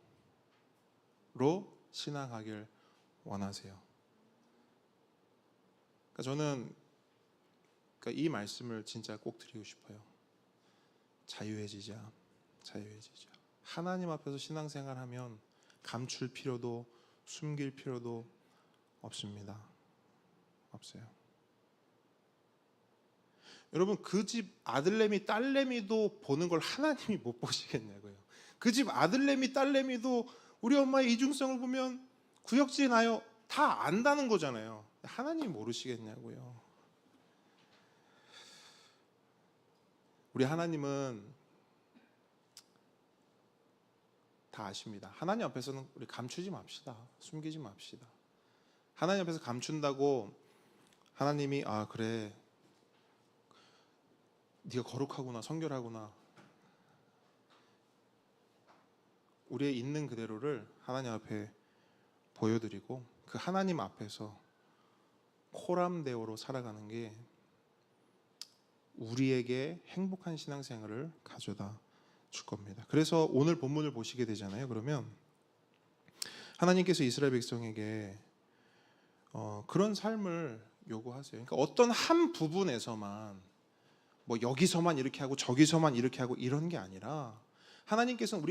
신앙하길 원하세요. 그러니까 저는 이 말씀을 진짜 꼭 드리고 싶어요. 자유해지자. 하나님 앞에서 신앙생활하면 감출 필요도 숨길 필요도 없습니다. 없어요. 여러분 그 집 아들내미 딸내미도 보는 걸 하나님이 못 보시겠냐고요. 그 집 아들내미 딸내미도 우리 엄마의 이중성을 보면 구역질 나요. 다 안다는 거잖아요. 하나님이 모르시겠냐고요. 우리 하나님은 다 아십니다. 하나님 앞에서는 우리 감추지 맙시다. 숨기지 맙시다. 하나님 앞에서 감춘다고 하나님이 아 그래 네가 거룩하구나 성결하구나 우리의 있는 그대로를 하나님 앞에 보여드리고 그 하나님 앞에서 코람데오로 살아가는 게 우리에게 행복한 신앙생활을 가져다 줄 겁니다. 그래서 오늘 본문을 보시게 되잖아요. 그러면 하나님께서 이스라엘 백성에게 그런 삶을 요구하세요. 그러니까 어떤 한 부분에서만 뭐 여기서만 이렇게 하고 저기서만 이렇게 하고 이런 게 아니라 하나님께서는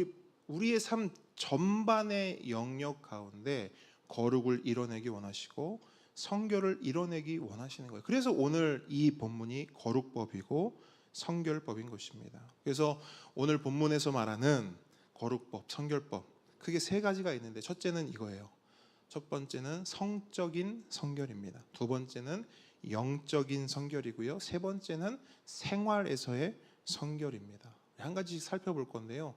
우리의 삶 전반의 영역 가운데 거룩을 이뤄내기 원하시고 성결을 이뤄내기 원하시는 거예요. 그래서 오늘 이 본문이 거룩법이고 성결법인 것입니다. 그래서 오늘 본문에서 말하는 거룩법, 성결법 크게 세 가지가 있는데 첫째는 이거예요. 첫 번째는 성적인 성결입니다. 두 번째는 영적인 성결이고요. 세 번째는 생활에서의 성결입니다. 한 가지씩 살펴볼 건데요.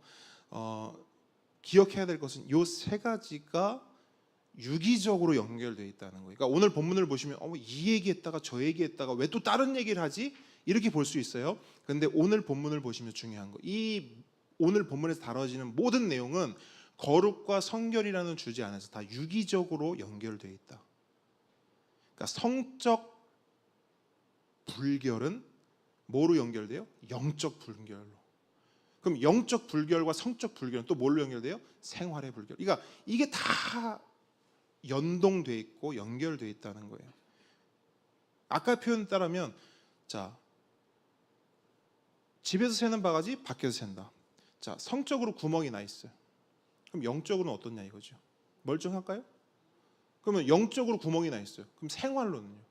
기억해야 될 것은 이 세 가지가 유기적으로 연결되어 있다는 거예요. 그러니까 오늘 본문을 보시면 이 얘기했다가 저 얘기했다가 왜 또 다른 얘기를 하지? 이렇게 볼 수 있어요. 그런데 오늘 본문을 보시면 중요한 거. 이 오늘 본문에서 다뤄지는 모든 내용은 거룩과 성결이라는 주제 안에서 다 유기적으로 연결되어 있다. 그러니까 성적 불결은 뭐로 연결돼요? 영적 불결로. 그럼 영적 불결과 성적 불결은 또 뭘로 연결돼요? 생활의 불결. 그러니까 이게 다 연동돼 있고 연결돼 있다는 거예요. 아까 표현 따르면 자 집에서 새는 바가지 밖에서 샌다. 자 성적으로 구멍이 나 있어요. 그럼 영적으로는 어떻냐 이거죠. 멀쩡할까요? 그러면 영적으로 구멍이 나 있어요. 그럼 생활로는요?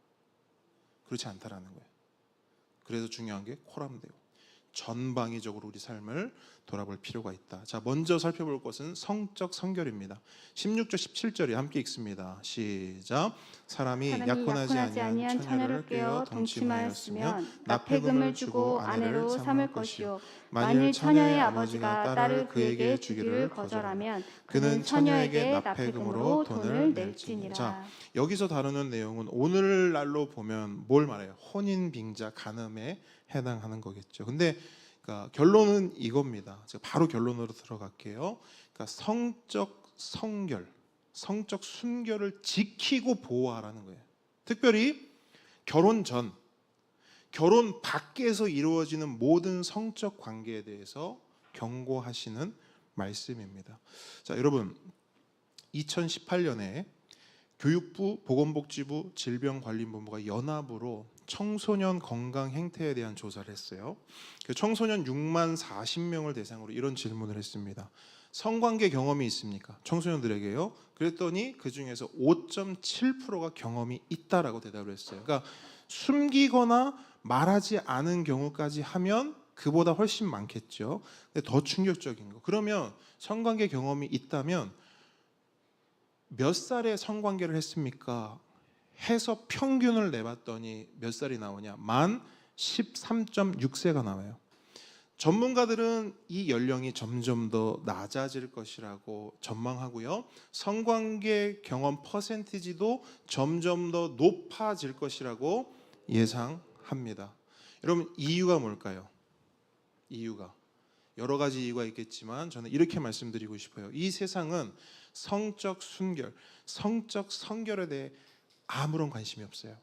그렇지 않다라는 거예요. 그래서 중요한 게 코람데오. 전방위적으로 우리 삶을 돌아볼 필요가 있다. 자, 먼저 살펴볼 것은 성적 성결입니다. 16절 17절이 함께 읽습니다. 시작. 사람이 약혼하지 아니한 처녀를 꿰어 동침하였으면 납폐금을 주고 아내로 삼을 것이요 만일 처녀의 아버지가 딸을 그에게 주기를 거절하면 그는 처녀에게 납폐금으로 돈을 낼지니라. 자, 여기서 다루는 내용은 오늘날로 보면 뭘 말해요? 혼인 빙자 간음에 해당하는 거겠죠. 근데 그러니까 결론은 이겁니다. 제가 바로 결론으로 들어갈게요. 그러니까 성적 성결, 성적 순결을 지키고 보호하라는 거예요. 특별히 결혼 전, 결혼 밖에서 이루어지는 모든 성적 관계에 대해서 경고하시는 말씀입니다. 자, 여러분 2018년에 교육부, 보건복지부, 질병관리본부가 연합으로 청소년 건강 행태에 대한 조사를 했어요. 그 청소년 6만 40명을 대상으로 이런 질문을 했습니다. 성관계 경험이 있습니까? 청소년들에게요. 그랬더니 그 중에서 5.7%가 경험이 있다라고 대답을 했어요. 그러니까 숨기거나 말하지 않은 경우까지 하면 그보다 훨씬 많겠죠. 근데 더 충격적인 거. 그러면 성관계 경험이 있다면 몇 살에 성관계를 했습니까? 해서 평균을 내봤더니 몇 살이 나오냐? 만 13.6세가 나와요. 전문가들은 이 연령이 점점 더 낮아질 것이라고 전망하고요. 성관계 경험 퍼센티지도 점점 더 높아질 것이라고 예상합니다. 여러분, 이유가 뭘까요? 이유가 여러 가지 이유가 있겠지만 저는 이렇게 말씀드리고 싶어요. 이 세상은 성적 순결, 성적 성결에 대해 아무런 관심이 없어요.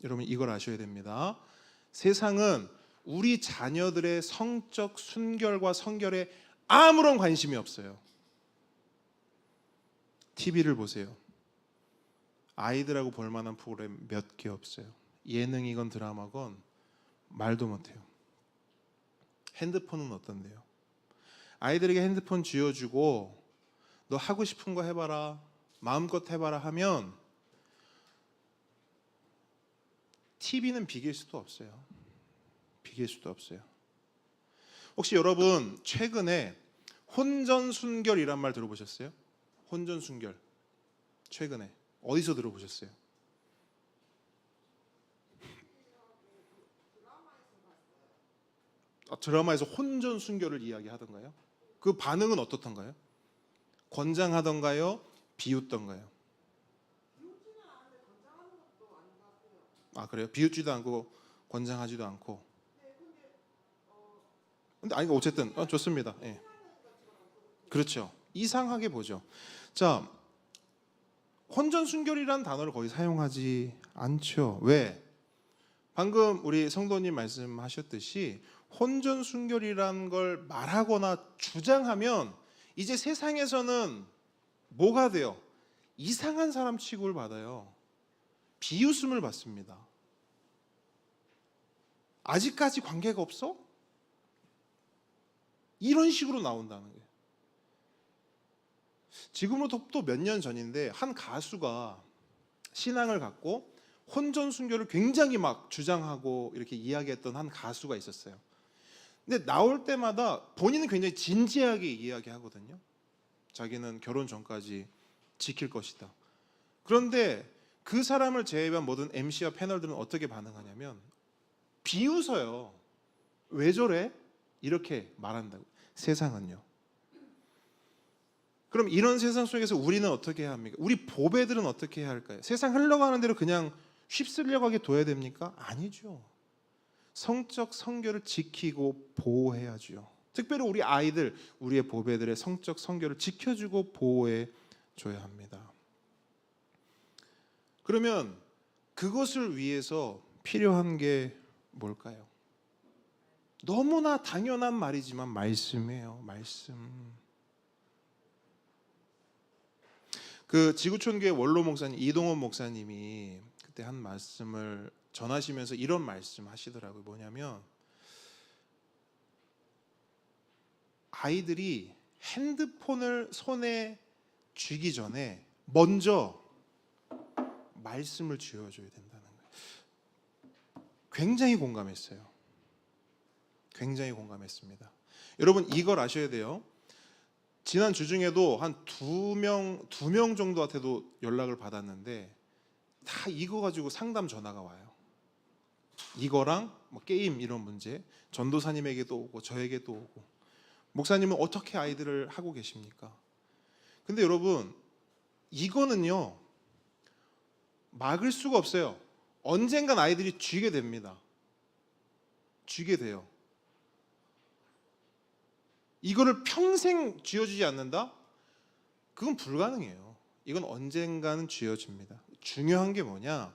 여러분, 이걸 아셔야 됩니다. 세상은 우리 자녀들의 성적 순결과 성결에 아무런 관심이 없어요. TV를 보세요. 아이들하고 볼 만한 프로그램 몇 개 없어요. 예능이건 드라마건 말도 못해요. 핸드폰은 어떤데요? 아이들에게 핸드폰 쥐어주고 너 하고 싶은 거 해봐라, 마음껏 해봐라 하면 TV는 비길 수도 없어요. 비길 수도 없어요. 혹시 여러분 최근에 혼전순결이란 말 들어보셨어요? 혼전순결 최근에 어디서 들어보셨어요? 드라마에서 혼전순결을 이야기하던가요? 그 반응은 어떻던가요? 권장하던가요? 비웃던가요? 아, 그래요? 비웃지도 않고 권장하지도 않고. 근데 아니 어쨌든 좋습니다. 예. 그렇죠. 이상하게 보죠. 자, 혼전순결이라는 단어를 거의 사용하지 않죠. 왜? 방금 우리 성도님 말씀하셨듯이 혼전순결이라는 걸 말하거나 주장하면 이제 세상에서는 뭐가 돼요? 이상한 사람 취급을 받아요. 비웃음을 받습니다. 아직까지 관계가 없어? 이런 식으로 나온다는 거예요. 지금으로부터 또 몇 년 전인데 한 가수가 신앙을 갖고 혼전순결을 굉장히 막 주장하고 이렇게 이야기했던 한 가수가 있었어요. 근데 나올 때마다 본인은 굉장히 진지하게 이야기하거든요. 자기는 결혼 전까지 지킬 것이다. 그런데 그 사람을 제외한 모든 MC와 패널들은 어떻게 반응하냐면 비웃어요. 왜 저래? 이렇게 말한다고. 세상은요. 그럼 이런 세상 속에서 우리는 어떻게 해야 합니까? 우리 보배들은 어떻게 해야 할까요? 세상 흘러가는 대로 그냥 휩쓸려가게 둬야 됩니까? 아니죠. 성적 성결을 지키고 보호해야죠. 특별히 우리 아이들, 우리의 보배들의 성적 성결을 지켜주고 보호해 줘야 합니다. 그러면 그것을 위해서 필요한 게 뭘까요? 너무나 당연한 말이지만 말씀이에요. 말씀. 그 지구촌교회 원로 목사님 이동원 목사님이 그때 한 말씀을 전하시면서 이런 말씀하시더라고요. 뭐냐면 아이들이 핸드폰을 손에 쥐기 전에 먼저 말씀을 쥐어줘야 된다는 거예요. 굉장히 공감했어요. 굉장히 공감했습니다. 여러분 이걸 아셔야 돼요. 지난 주 중에도 한 두 명 정도한테도 연락을 받았는데 다 이거 가지고 상담 전화가 와요. 이거랑 뭐 게임 이런 문제, 전도사님에게도 오고 저에게도 오고. 목사님은 어떻게 아이들을 하고 계십니까? 근데 여러분 이거는요 막을 수가 없어요. 언젠간 아이들이 쥐게 됩니다. 쥐게 돼요. 이거를 평생 쥐어주지 않는다? 그건 불가능해요. 이건 언젠가는 쥐어집니다. 중요한 게 뭐냐?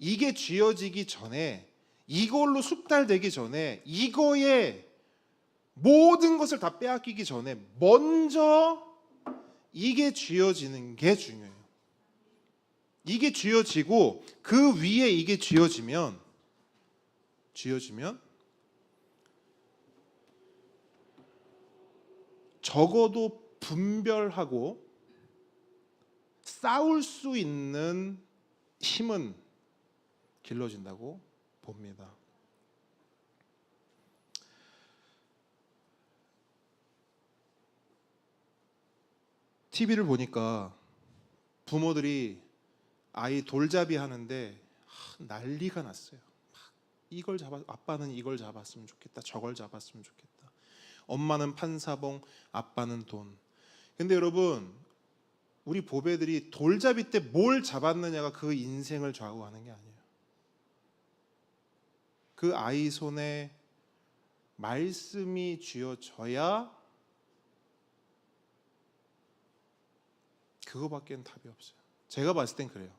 이게 쥐어지기 전에, 이걸로 숙달되기 전에, 이거에 모든 것을 다 빼앗기기 전에 먼저 이게 쥐어지는 게 중요해요. 이게 쥐어지고 그 위에 이게 쥐어지면 적어도 분별하고 싸울 수 있는 힘은 길러진다고 봅니다. TV를 보니까 부모들이 아이 돌잡이 하는데 난리가 났어요. 이걸 아빠는 이걸 잡았으면 좋겠다. 저걸 잡았으면 좋겠다. 엄마는 판사봉, 아빠는 돈. 근데 여러분, 우리 보배들이 돌잡이 때 뭘 잡았느냐가 그 인생을 좌우하는 게 아니에요. 그 아이 손에 말씀이 쥐어져야 그거밖에는 답이 없어요. 제가 봤을 땐 그래요.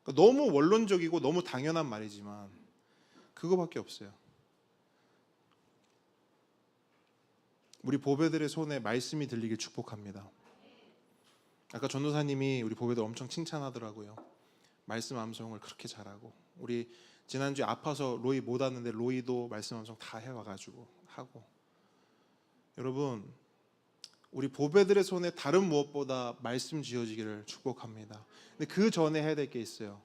그러니까 너무 원론적이고 너무 당연한 말이지만 그거밖에 없어요. 우리 보배들의 손에 말씀이 들리길 축복합니다. 아까 전도사님이 우리 보배들 엄청 칭찬하더라고요. 말씀 암송을 그렇게 잘하고, 우리 지난주에 아파서 로이 못 왔는데 로이도 말씀 암송 다 해와가지고 하고. 여러분, 우리 보배들의 손에 다른 무엇보다 말씀 쥐어지기를 축복합니다. 근데 그 전에 해야 될 게 있어요.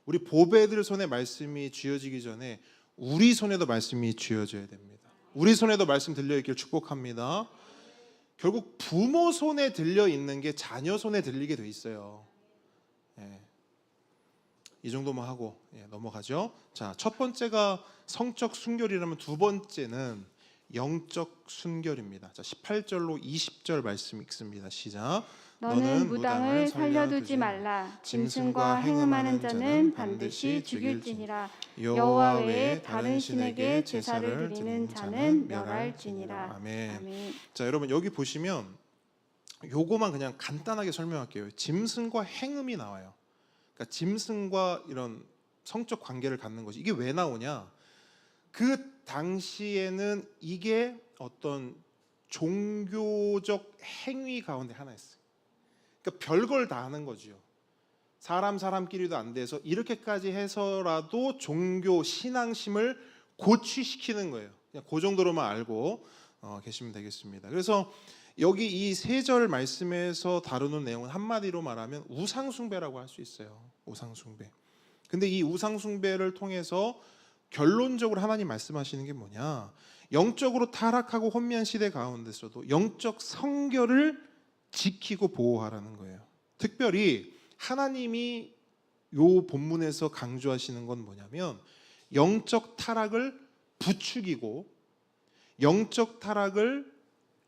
우리 보배들 손에 말씀이 쥐어지기 전에 우리 손에도 말씀이 쥐어져야 됩니다. 우리 손에도 말씀 들려 있기를 축복합니다. 결국 부모 손에 들려 있는 게 자녀 손에 들리게 돼 있어요. 이 정도만 하고 넘어가죠. 자, 첫 번째가 성적 순결이라면 두 번째는 영적 순결입니다. 자, 18절로 20절 말씀 읽습니다. 시작. 너는 무당을 살려두지 말라. 짐승과 행음하는 자는 반드시 죽일지니라. 여호와 외에 다른 신에게 제사를 드리는 자는 멸할지니라. 아멘. 자, 여러분 여기 보시면 요거만 그냥 간단하게 설명할게요. 짐승과 행음이 나와요. 그러니까 짐승과 이런 성적 관계를 갖는 것이, 이게 왜 나오냐? 그 당시에는 이게 어떤 종교적 행위 가운데 하나였어요. 그러니까 별걸 다 하는 거죠. 사람끼리도 안 돼서 이렇게까지 해서라도 종교 신앙심을 고취시키는 거예요. 그냥 그 정도로만 알고 계시면 되겠습니다. 그래서 여기 이 세 절 말씀에서 다루는 내용은 한마디로 말하면 우상숭배라고 할 수 있어요. 우상숭배. 근데 이 우상숭배를 통해서 결론적으로 하나님 말씀하시는 게 뭐냐? 영적으로 타락하고 혼미한 시대 가운데서도 영적 성결을 지키고 보호하라는 거예요. 특별히 하나님이 요 본문에서 강조하시는 건 뭐냐면 영적 타락을 부추기고 영적 타락을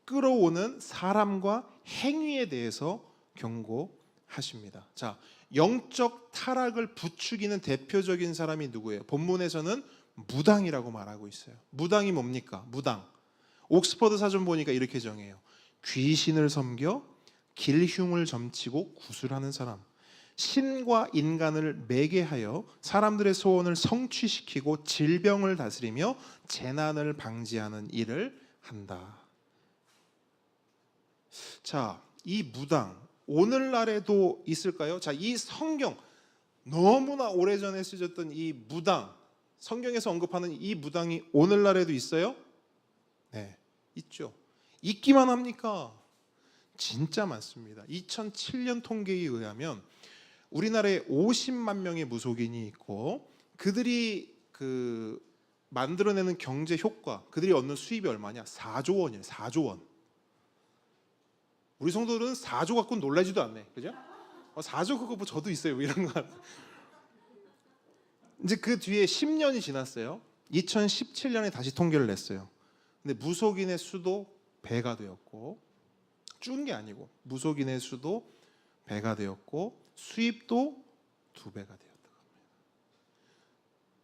끌어오는 사람과 행위에 대해서 경고하십니다. 자, 영적 타락을 부추기는 대표적인 사람이 누구예요? 본문에서는 무당이라고 말하고 있어요. 무당이 뭡니까? 무당. 옥스퍼드 사전 보니까 이렇게 정해요. 귀신을 섬겨 길흉을 점치고 구술하는 사람, 신과 인간을 매개하여 사람들의 소원을 성취시키고 질병을 다스리며 재난을 방지하는 일을 한다. 자, 이 무당 오늘날에도 있을까요? 자, 이 성경 너무나 오래전에 쓰여졌던 이 무당, 성경에서 언급하는 이 무당이 오늘날에도 있어요? 네, 있죠. 있기만 합니까? 진짜 많습니다. 2007년 통계에 의하면 우리나라에 50만 명의 무속인이 있고 그들이 만들어내는 경제 효과, 그들이 얻는 수입이 얼마냐? 4조 원이에요. 4조 원. 우리 성도들은 4조 갖고 놀라지도 않네, 그죠? 4조 그거 뭐 저도 있어요, 이런 거. 이제 그 뒤에 10년이 지났어요. 2017년에 다시 통계를 냈어요. 근데 무속인의 수도 배가 되었고, 준 게 아니고 무속인의 수도 배가 되었고 수입도 2배가 되었다고 합니다.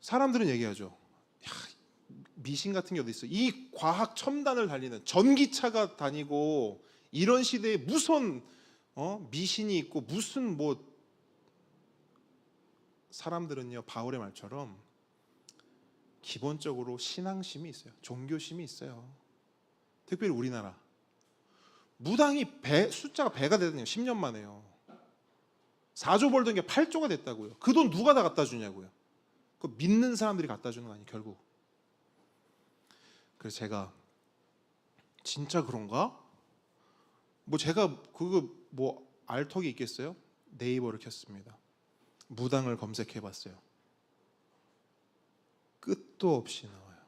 사람들은 얘기하죠. 야, 미신 같은 게 어디 있어? 이 과학 첨단을 달리는 전기차가 다니고 이런 시대에 무슨 미신이 있고 무슨 뭐. 사람들은요, 바울의 말처럼 기본적으로 신앙심이 있어요. 종교심이 있어요. 특별히 우리나라 무당이 숫자가 배가 되더니요. 10년 만에요. 4조 벌던 게 8조가 됐다고요. 그 돈 누가 다 갖다 주냐고요. 그 믿는 사람들이 갖다 주는 거 아니에요, 결국. 그래서 제가 진짜 그런가? 뭐 제가 그거 뭐 알 턱이 있겠어요? 네이버를 켰습니다. 무당을 검색해 봤어요. 끝도 없이 나와요.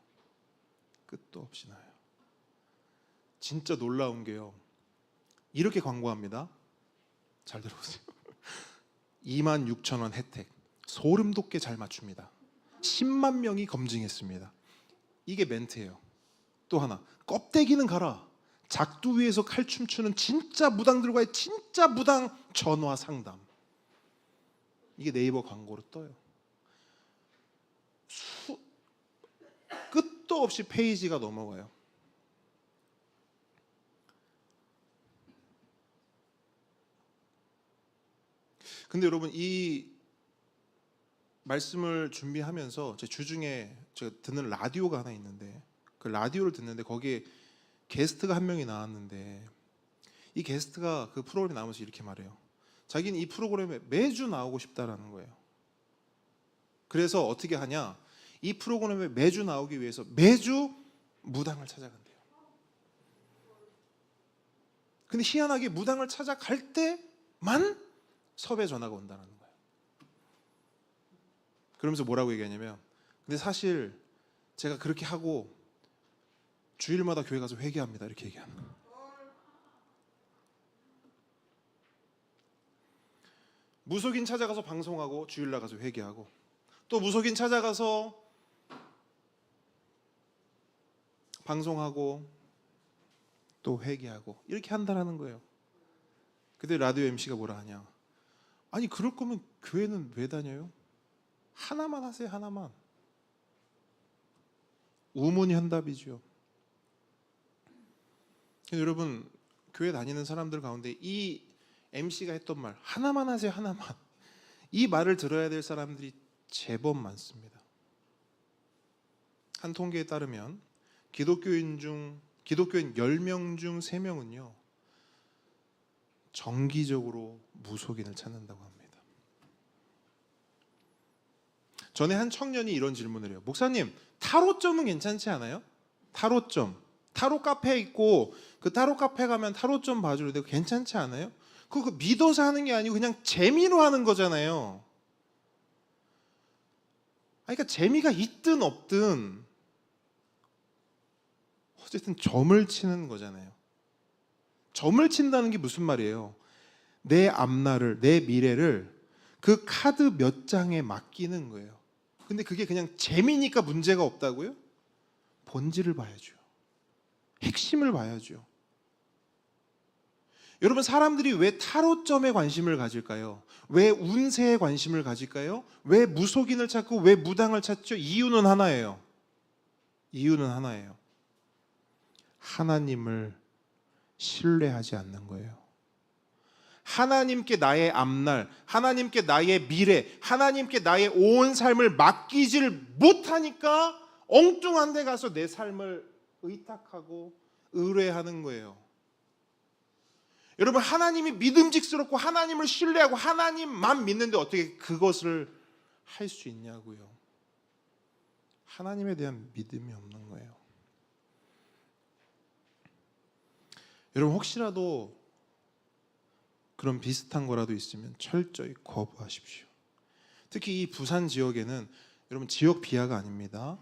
끝도 없이 나와요. 진짜 놀라운 게요. 이렇게 광고합니다. 잘 들어보세요. 26,000원 혜택. 소름 돋게 잘 맞춥니다. 10만 명이 검증했습니다. 이게 멘트예요. 또 하나, 껍데기는 가라. 작두 위에서 칼춤 추는 진짜 무당들과의 진짜 무당 전화 상담. 이게 네이버 광고로 떠요. 끝도 없이 페이지가 넘어가요. 근데 여러분, 이 말씀을 준비하면서 제 주중에 제가 듣는 라디오가 하나 있는데, 그 라디오를 듣는데 거기에 게스트가 한 명이 나왔는데, 이 게스트가 그 프로그램에 나오면서 이렇게 말해요. 자기는 이 프로그램에 매주 나오고 싶다라는 거예요. 그래서 어떻게 하냐, 이 프로그램에 매주 나오기 위해서 매주 무당을 찾아간대요. 근데 희한하게 무당을 찾아갈 때만 섭외 전화가 온다는 거예요. 그러면서 뭐라고 얘기하냐면, 근데 사실 제가 그렇게 하고 주일마다 교회 가서 회개합니다, 이렇게 얘기하는 거예요. 무속인 찾아가서 방송하고 주일 나가서 회개하고, 또 무속인 찾아가서 방송하고 또 회개하고, 이렇게 한다라는 거예요. 그때 라디오 MC가 뭐라 하냐, 아니 그럴 거면 교회는 왜 다녀요? 하나만 하세요, 하나만. 우문현답이죠. 여러분, 교회 다니는 사람들 가운데 이 MC가 했던 말 하나만 하세요, 하나만, 이 말을 들어야 될 사람들이 제법 많습니다. 한 통계에 따르면 기독교인 10명 중 3명은요 정기적으로 무속인을 찾는다고 합니다. 전에 한 청년이 이런 질문을 해요. 목사님, 타로점은 괜찮지 않아요? 타로점, 타로 카페 있고 그 타로 카페 가면 타로점 봐줘도 되고 괜찮지 않아요? 그거 믿어서 하는 게 아니고 그냥 재미로 하는 거잖아요. 그러니까 재미가 있든 없든 어쨌든 점을 치는 거잖아요. 점을 친다는 게 무슨 말이에요? 내 앞날을, 내 미래를 그 카드 몇 장에 맡기는 거예요. 근데 그게 그냥 재미니까 문제가 없다고요? 본질을 봐야죠. 핵심을 봐야죠. 여러분, 사람들이 왜 타로점에 관심을 가질까요? 왜 운세에 관심을 가질까요? 왜 무속인을 찾고 왜 무당을 찾죠? 이유는 하나예요. 이유는 하나예요. 하나님을 신뢰하지 않는 거예요. 하나님께 나의 앞날, 하나님께 나의 미래, 하나님께 나의 온 삶을 맡기질 못하니까 엉뚱한 데 가서 내 삶을 의탁하고 의뢰하는 거예요. 여러분, 하나님이 믿음직스럽고 하나님을 신뢰하고 하나님만 믿는데 어떻게 그것을 할 수 있냐고요. 하나님에 대한 믿음이 없는 거예요. 여러분, 혹시라도 그런 비슷한 거라도 있으면 철저히 거부하십시오. 특히 이 부산 지역에는, 여러분, 지역 비하가 아닙니다.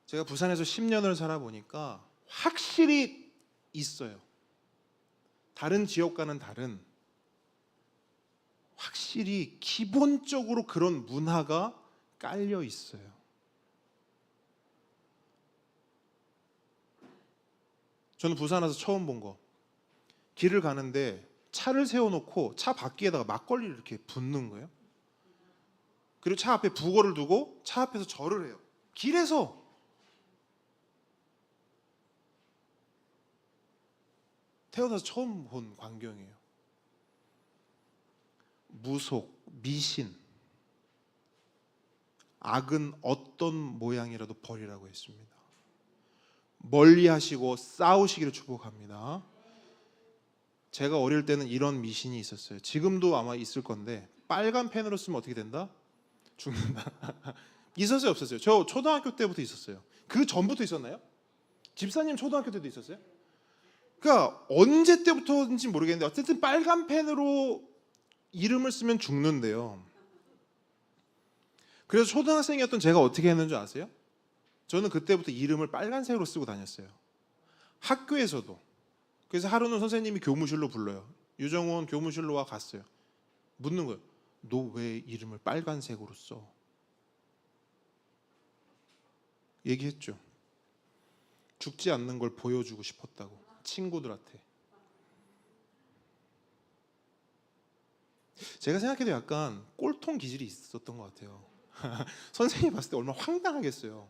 제가 부산에서 10년을 살아보니까 확실히 있어요. 다른 지역과는 다른, 확실히 기본적으로 그런 문화가 깔려 있어요. 저는 부산 와서 처음 본 거, 길을 가는데 차를 세워놓고 차 바퀴에다가 막걸리를 이렇게 붓는 거예요. 그리고 차 앞에 부거를 두고 차 앞에서 절을 해요. 길에서. 태어나서 처음 본 광경이에요. 무속, 미신, 악은 어떤 모양이라도 버리라고 했습니다. 멀리 하시고 싸우시기를 축복합니다. 제가 어릴 때는 이런 미신이 있었어요. 지금도 아마 있을 건데 빨간 펜으로 쓰면 어떻게 된다? 죽는다. 있었어요, 없었어요? 저 초등학교 때부터 있었어요. 그 전부터 있었나요? 집사님 초등학교 때도 있었어요? 그러니까 언제 때부터인지 모르겠는데 어쨌든 빨간 펜으로 이름을 쓰면 죽는데요. 그래서 초등학생이었던 제가 어떻게 했는 줄 아세요? 저는 그때부터 이름을 빨간색으로 쓰고 다녔어요. 학교에서도. 그래서 하루는 선생님이 교무실로 불러요. 유정원 교무실로 와 갔어요. 묻는 거예요. 너 왜 이름을 빨간색으로 써? 얘기했죠. 죽지 않는 걸 보여주고 싶었다고. 친구들한테. 제가 생각해도 약간 꼴통 기질이 있었던 것 같아요. 선생님이 봤을 때 얼마나 황당하겠어요.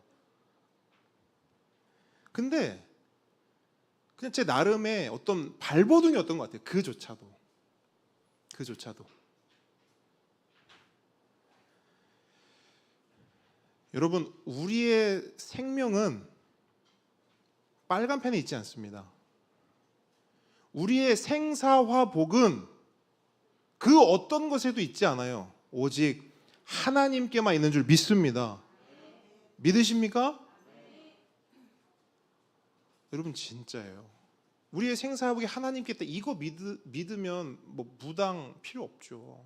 근데 그냥 제 나름의 어떤 발버둥이었던 것 같아요. 그조차도. 여러분, 우리의 생명은 빨간 펜에 있지 않습니다. 우리의 생사화복은 그 어떤 것에도 있지 않아요. 오직 하나님께만 있는 줄 믿습니다. 믿으십니까? 여러분, 진짜예요. 우리의 생사화복이 하나님께 있다. 이거 믿으면 뭐 무당 필요 없죠.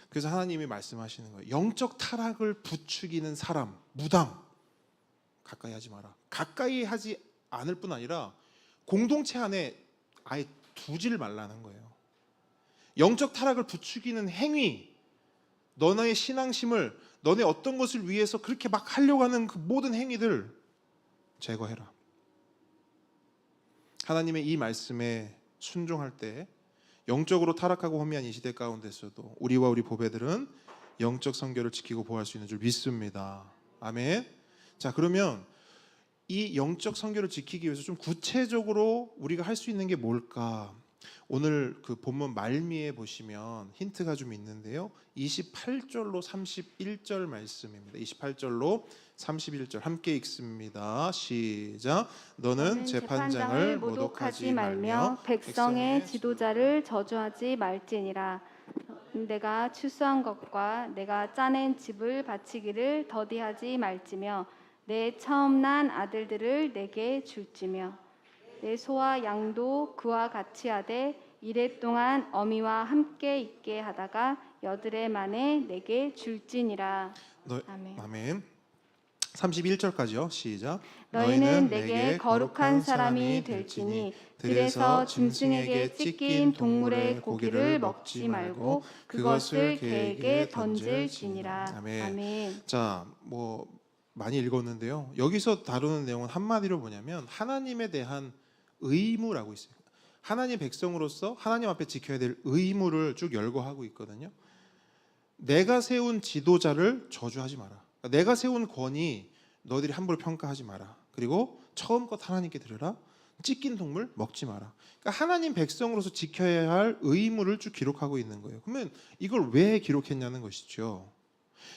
그래서 하나님이 말씀하시는 거예요. 영적 타락을 부추기는 사람, 무당 가까이 하지 마라. 가까이 하지 않을 뿐 아니라 공동체 안에 아예 두질 말라는 거예요. 영적 타락을 부추기는 행위, 너의 신앙심을, 너네 어떤 것을 위해서 그렇게 막 하려고 하는 그 모든 행위들 제거해라. 하나님의 이 말씀에 순종할 때 영적으로 타락하고 혼미한 이 시대 가운데서도 우리와 우리 보배들은 영적 성결을 지키고 보호할 수 있는 줄 믿습니다. 아멘. 자, 그러면 이 영적 성결을 지키기 위해서 좀 구체적으로 우리가 할 수 있는 게 뭘까? 오늘 그 본문 말미에 보시면 힌트가 좀 있는데요. 28절로 31절 말씀입니다. 28절로 31절 함께 읽습니다. 시작. 너는 재판장을 모독하지 말며 백성의 지도자를 저주하지 말지니라. 내가 추수한 것과 내가 짜낸 집을 바치기를 더디하지 말지며 내 처음 난 아들들을 내게 줄지며 내 소와 양도 그와 같이 하되 이래 동안 어미와 함께 있게 하다가 여드레 만에 내게 줄지니라. 아멘. 아멘. 31절까지요. 시작. 너희는 내게 거룩한 사람이 될지니 들에서 짐승에게 찢긴 동물의 고기를 먹지 말고 그것을 개에게 던질지니라. 아멘. 아멘. 자, 많이 읽었는데요. 여기서 다루는 내용은 한마디로 뭐냐면 하나님에 대한 의무라고 있어요. 하나님 백성으로서 하나님 앞에 지켜야 될 의무를 쭉 열거하고 있거든요. 내가 세운 지도자를 저주하지 마라. 내가 세운 권위 너희들이 함부로 평가하지 마라. 그리고 처음껏 하나님께 드려라. 찢긴 동물 먹지 마라. 그러니까 하나님 백성으로서 지켜야 할 의무를 쭉 기록하고 있는 거예요. 그러면 이걸 왜 기록했냐는 것이죠.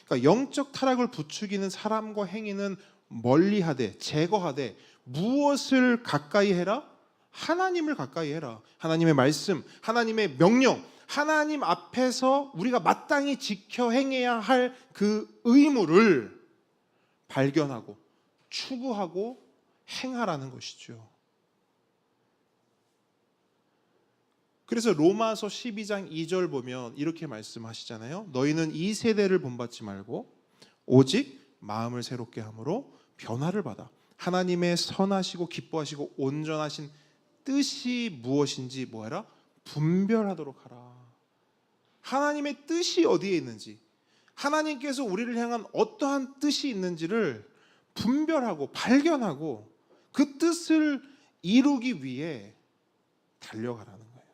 그러니까 영적 타락을 부추기는 사람과 행위는 멀리하되 제거하되 무엇을 가까이 해라? 하나님을 가까이 해라. 하나님의 말씀, 하나님의 명령, 하나님 앞에서 우리가 마땅히 지켜 행해야 할 그 의무를 발견하고 추구하고 행하라는 것이죠. 그래서 로마서 12장 2절 보면 이렇게 말씀하시잖아요. 너희는 이 세대를 본받지 말고 오직 마음을 새롭게 함으로 변화를 받아 하나님의 선하시고 기뻐하시고 온전하신 뜻이 무엇인지 뭐해라? 분별하도록 하라. 하나님의 뜻이 어디에 있는지, 하나님께서 우리를 향한 어떠한 뜻이 있는지를 분별하고 발견하고 그 뜻을 이루기 위해 달려가라는 거예요.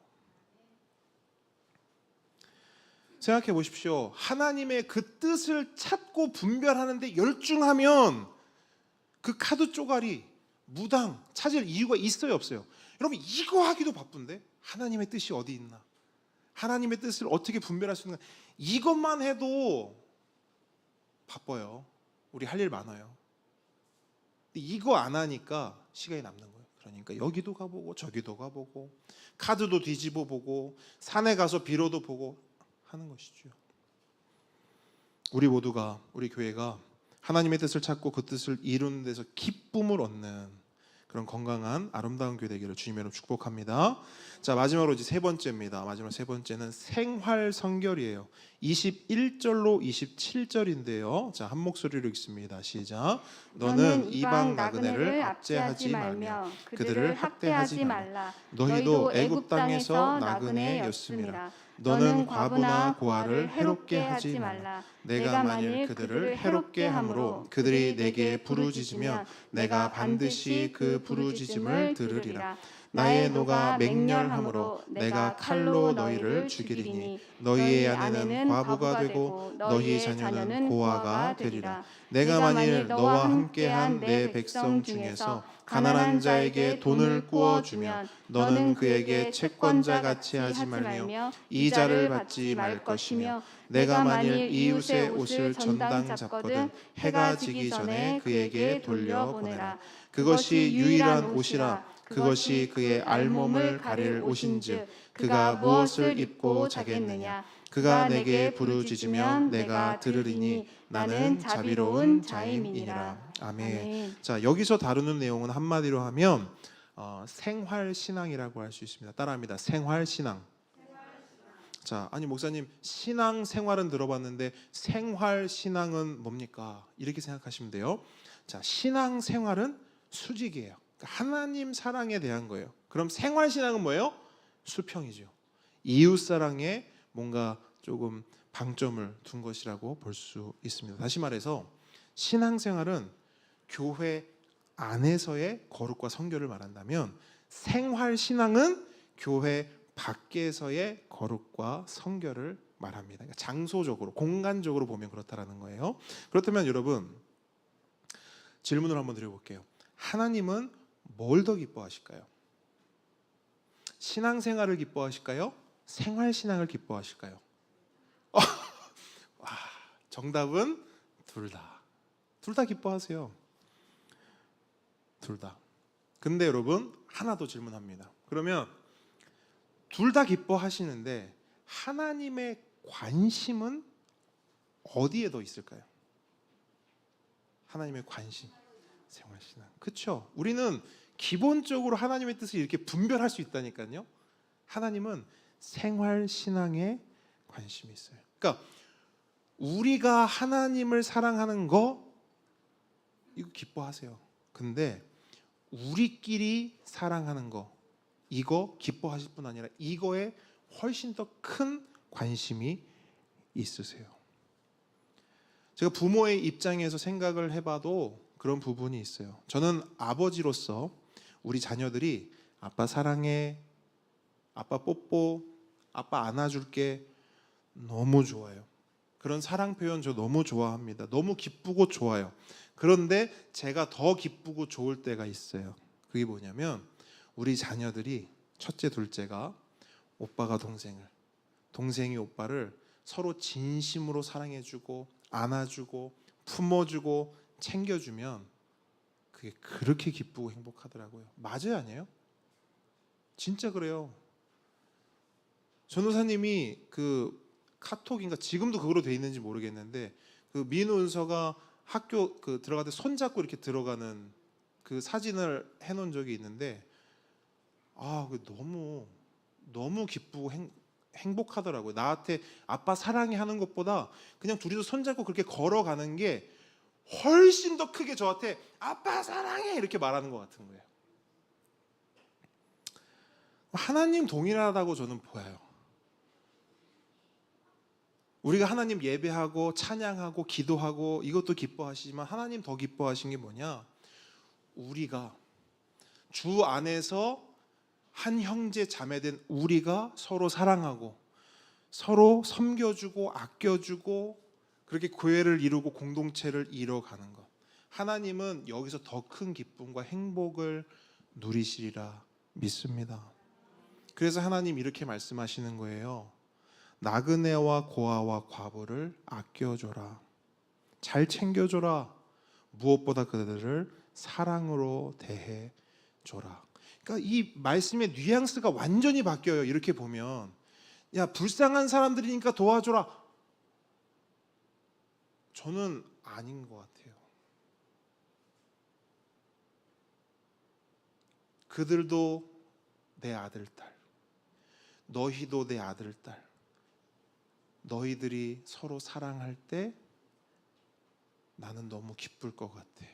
생각해 보십시오. 하나님의 그 뜻을 찾고 분별하는데 열중하면 그 카드 쪼가리, 무당 찾을 이유가 있어요, 없어요? 여러분, 이거 하기도 바쁜데 하나님의 뜻이 어디 있나? 하나님의 뜻을 어떻게 분별할 수 있는가? 이것만 해도 바빠요. 우리 할 일 많아요. 근데 이거 안 하니까 시간이 남는 거예요. 그러니까 여기도 가보고 저기도 가보고 카드도 뒤집어 보고 산에 가서 비로도 보고 하는 것이죠. 우리 모두가, 우리 교회가 하나님의 뜻을 찾고 그 뜻을 이루는 데서 기쁨을 얻는 그런 건강한 아름다운 교회 되기를 주님의 이름으로 축복합니다. 자, 마지막으로 이제 세 번째입니다. 마지막 세 번째는 생활 성결이에요. 21절로 27절인데요. 자, 한 목소리로 읽습니다. 시작. 너는 이방 나그네를 압제하지 말며 그들을 학대하지 말라. 너희도 애굽 땅에서 나그네였음이라. 너는 과부나 고아를 해롭게 하지 말라. 내가 만일 그들을 해롭게 함으로 그들이 내게 부르짖으면 내가 반드시 그 부르짖음을 들으리라. 나의 노가 맹렬함으로 내가 칼로 너희를 죽이리니 너희의 아내는 과부가 되고 너희의 자녀는 고아가 되리라. 내가 만일 너와 함께한 내 백성 중에서 가난한 자에게 돈을 구워주면 너는 그에게 채권자 같이 하지 말며 이자를 받지 말 것이며 내가 만일 이웃의 옷을 전당 잡거든 해가 지기 전에 그에게 돌려보내라. 그것이 유일한 옷이라. 그것이 그의 알몸을 가릴 옷인즉 그가 무엇을 입고 자겠느냐. 그가 내게 부르짖으면 내가 들으리니 나는 자비로운 자임이니라. 아멘. 자, 여기서 다루는 내용은 한마디로 하면 생활 신앙이라고 할 수 있습니다. 따라합니다. 생활 신앙. 자, 아니 목사님 신앙 생활은 들어봤는데 생활 신앙은 뭡니까? 이렇게 생각하시면 돼요. 자, 신앙 생활은 수직이에요. 그러니까 하나님 사랑에 대한 거예요. 그럼 생활 신앙은 뭐예요? 수평이죠. 이웃 사랑에 뭔가 조금 방점을 둔 것이라고 볼 수 있습니다. 다시 말해서 신앙 생활은 교회 안에서의 거룩과 성결을 말한다면 생활 신앙은 교회 밖에서의 거룩과 성결을 말합니다. 그러니까 장소적으로, 공간적으로 보면 그렇다라는 거예요. 그렇다면 여러분 질문을 한번 드려볼게요. 하나님은 뭘 더 기뻐하실까요? 신앙생활을 기뻐하실까요? 생활신앙을 기뻐하실까요? 정답은 둘 다. 둘 다 기뻐하세요. 둘 다. 근데 여러분 하나 더 질문합니다. 그러면 둘 다 기뻐하시는데 하나님의 관심은 어디에 더 있을까요? 하나님의 관심. 생활신앙. 그렇죠? 우리는 기본적으로 하나님의 뜻을 이렇게 분별할 수 있다니까요. 하나님은 생활신앙에 관심이 있어요. 그러니까 우리가 하나님을 사랑하는 거 이거 기뻐하세요. 근데 우리끼리 사랑하는 거 이거 기뻐하실 뿐 아니라 이거에 훨씬 더 큰 관심이 있으세요. 제가 부모의 입장에서 생각을 해봐도 그런 부분이 있어요. 저는 아버지로서 우리 자녀들이 아빠 사랑해, 아빠 뽀뽀, 아빠 안아줄게 너무 좋아요. 그런 사랑 표현 저 너무 좋아합니다. 너무 기쁘고 좋아요. 그런데 제가 더 기쁘고 좋을 때가 있어요. 그게 뭐냐면 우리 자녀들이 첫째, 둘째가 오빠가 동생을, 동생이 오빠를 서로 진심으로 사랑해주고 안아주고 품어주고 챙겨주면 그게 그렇게 기쁘고 행복하더라고요. 맞아요, 아니에요? 진짜 그래요. 전도사님이 그 카톡인가 지금도 그거로 돼 있는지 모르겠는데 그 민우 은서가 학교 그 들어갈 때 손잡고 이렇게 들어가는 그 사진을 해놓은 적이 있는데 그 너무 기쁘고 행복하더라고요. 나한테 아빠 사랑해 하는 것보다 그냥 둘이서 손잡고 그렇게 걸어가는 게 훨씬 더 크게 저한테 아빠 사랑해 이렇게 말하는 것 같은 거예요. 하나님 동일하다고 저는 보여요. 우리가 하나님 예배하고 찬양하고 기도하고 이것도 기뻐하시지만 하나님 더 기뻐하신 게 뭐냐? 우리가 주 안에서 한 형제 자매된 우리가 서로 사랑하고 서로 섬겨주고 아껴주고 그렇게 교회를 이루고 공동체를 이뤄가는 것. 하나님은 여기서 더 큰 기쁨과 행복을 누리시리라 믿습니다. 그래서 하나님 이렇게 말씀하시는 거예요. 나그네와 고아와 과부를 아껴줘라. 잘 챙겨줘라. 무엇보다 그들을 사랑으로 대해줘라. 그러니까 이 말씀의 뉘앙스가 완전히 바뀌어요. 이렇게 보면 야 불쌍한 사람들이니까 도와줘라. 저는 아닌 것 같아요. 그들도 내 아들, 딸. 너희도 내 아들, 딸. 너희들이 서로 사랑할 때 나는 너무 기쁠 것 같아.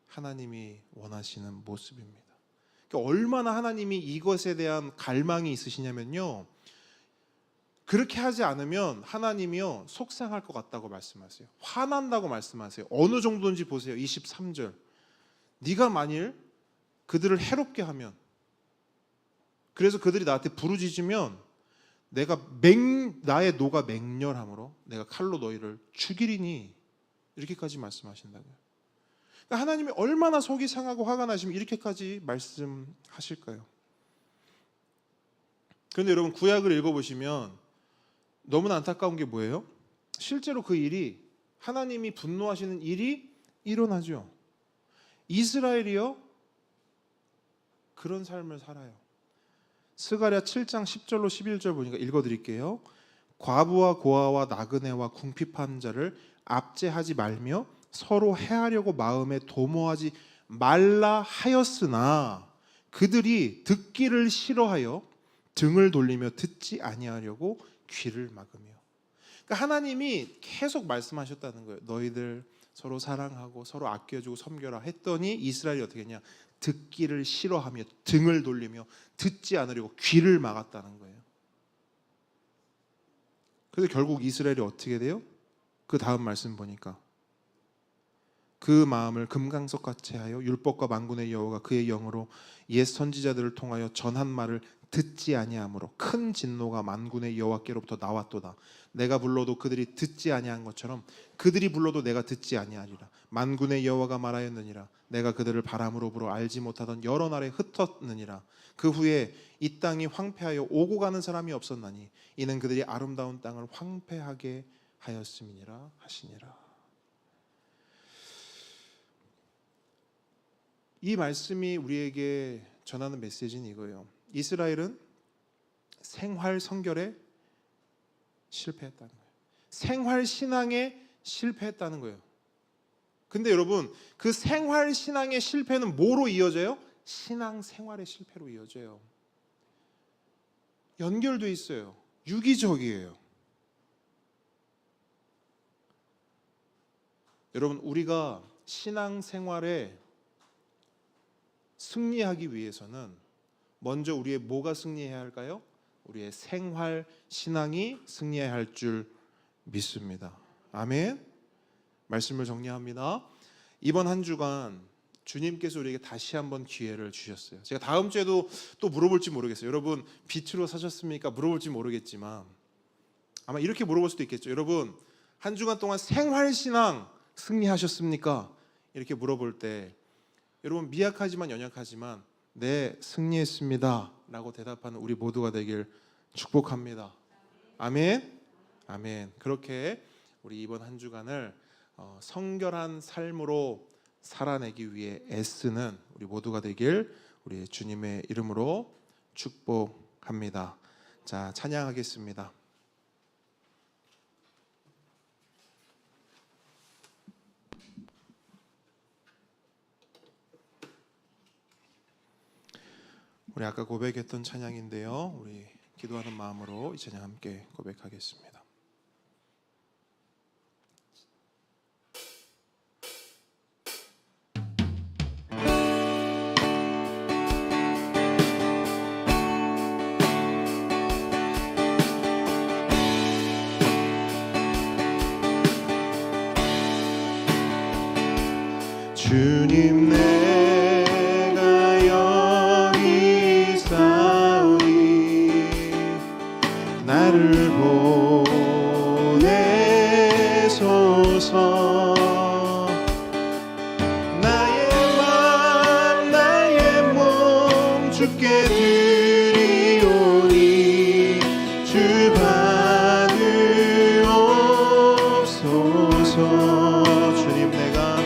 하나님이 원하시는 모습입니다. 그러니까 얼마나 하나님이 이것에 대한 갈망이 있으시냐면요, 그렇게 하지 않으면 하나님이요 속상할 것 같다고 말씀하세요. 화난다고 말씀하세요. 어느 정도인지 보세요. 23절. 네가 만일 그들을 해롭게 하면, 그래서 그들이 나한테 부르짖으면 내가 나의 노가 맹렬함으로 내가 칼로 너희를 죽이리니, 이렇게까지 말씀하신다고요. 그러니까 하나님이 얼마나 속이 상하고 화가 나시면 이렇게까지 말씀하실까요? 그런데 여러분 구약을 읽어보시면 너무나 안타까운 게 뭐예요? 실제로 그 일이, 하나님이 분노하시는 일이 일어나죠. 이스라엘이요 그런 삶을 살아요. 스가랴 7장 10절로 11절 보니까 읽어드릴게요. 과부와 고아와 나그네와 궁핍한 자를 압제하지 말며 서로 해하려고 마음에 도모하지 말라 하였으나 그들이 듣기를 싫어하여 등을 돌리며 듣지 아니하려고 귀를 막으며. 그러니까 하나님이 계속 말씀하셨다는 거예요. 너희들 서로 사랑하고 서로 아껴주고 섬겨라 했더니 이스라엘이 어떻게 했냐? 듣기를 싫어하며 등을 돌리며 듣지 않으려고 귀를 막았다는 거예요. 그래서 결국 이스라엘이 어떻게 돼요? 그 다음 말씀 보니까 그 마음을 금강석같이 하여 율법과 만군의 여호와가 그의 영으로 옛 선지자들을 통하여 전한 말을 듣지 아니하므로 큰 진노가 만군의 여호와께로부터 나왔도다. 내가 불러도 그들이 듣지 아니한 것처럼 그들이 불러도 내가 듣지 아니하리라. 만군의 여호와가 말하였느니라. 내가 그들을 바람으로 불어 알지 못하던 여러 날에 흩었느니라. 그 후에 이 땅이 황폐하여 오고 가는 사람이 없었나니 이는 그들이 아름다운 땅을 황폐하게 하였음이니라 하시니라. 이 말씀이 우리에게 전하는 메시지는 이거예요. 이스라엘은 생활 성결에 실패했다는 거예요. 생활 신앙에 실패했다는 거예요. 근데 여러분, 그 생활 신앙의 실패는 뭐로 이어져요? 신앙 생활의 실패로 이어져요. 연결돼 있어요. 유기적이에요. 여러분, 우리가 신앙 생활에 승리하기 위해서는 먼저 우리의 뭐가 승리해야 할까요? 우리의 생활 신앙이 승리해야 할 줄 믿습니다. 아멘. 말씀을 정리합니다. 이번 한 주간 주님께서 우리에게 다시 한번 기회를 주셨어요. 제가 다음 주에도 또 물어볼지 모르겠어요. 여러분 빛으로 사셨습니까? 물어볼지 모르겠지만 아마 이렇게 물어볼 수도 있겠죠. 여러분 한 주간 동안 생활 신앙 승리하셨습니까? 이렇게 물어볼 때 여러분 미약하지만 연약하지만 네 승리했습니다 라고 대답하는 우리 모두가 되길 축복합니다. 아멘. 아멘. 그렇게 우리 이번 한 주간을 성결한 삶으로 살아내기 위해 애쓰는 우리 모두가 되길 우리 주님의 이름으로 축복합니다. 자, 찬양하겠습니다. 우리 아까 고백했던 찬양인데요. 우리 기도하는 마음으로 이 찬양 함께 고백하겠습니다. 주님 내가 여기 있사오니 나를 보내소서. 나의 맘 나의 몸 주께 드리오니 주 받으옵소서. 주님 내가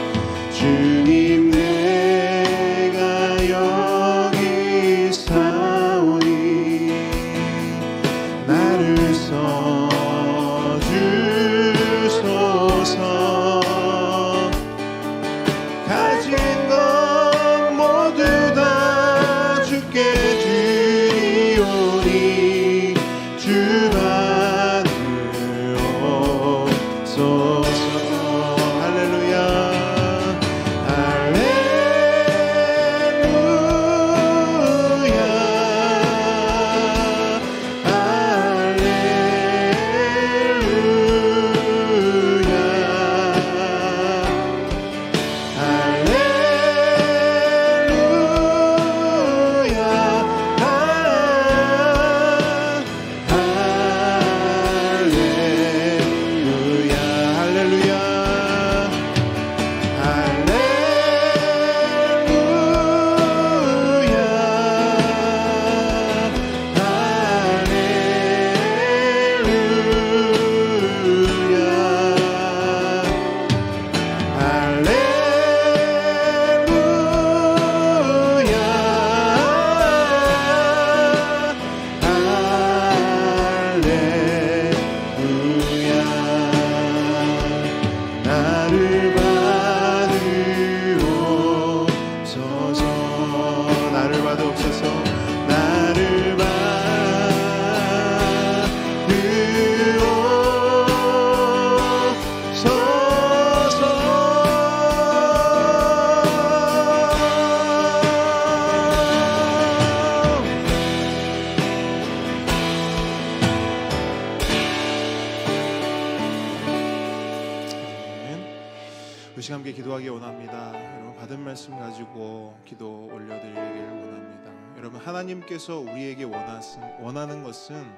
시간 함께 기도하기 원합니다. 여러분 받은 말씀 가지고 기도 올려드리길 원합니다. 여러분 하나님께서 우리에게 원하는 것은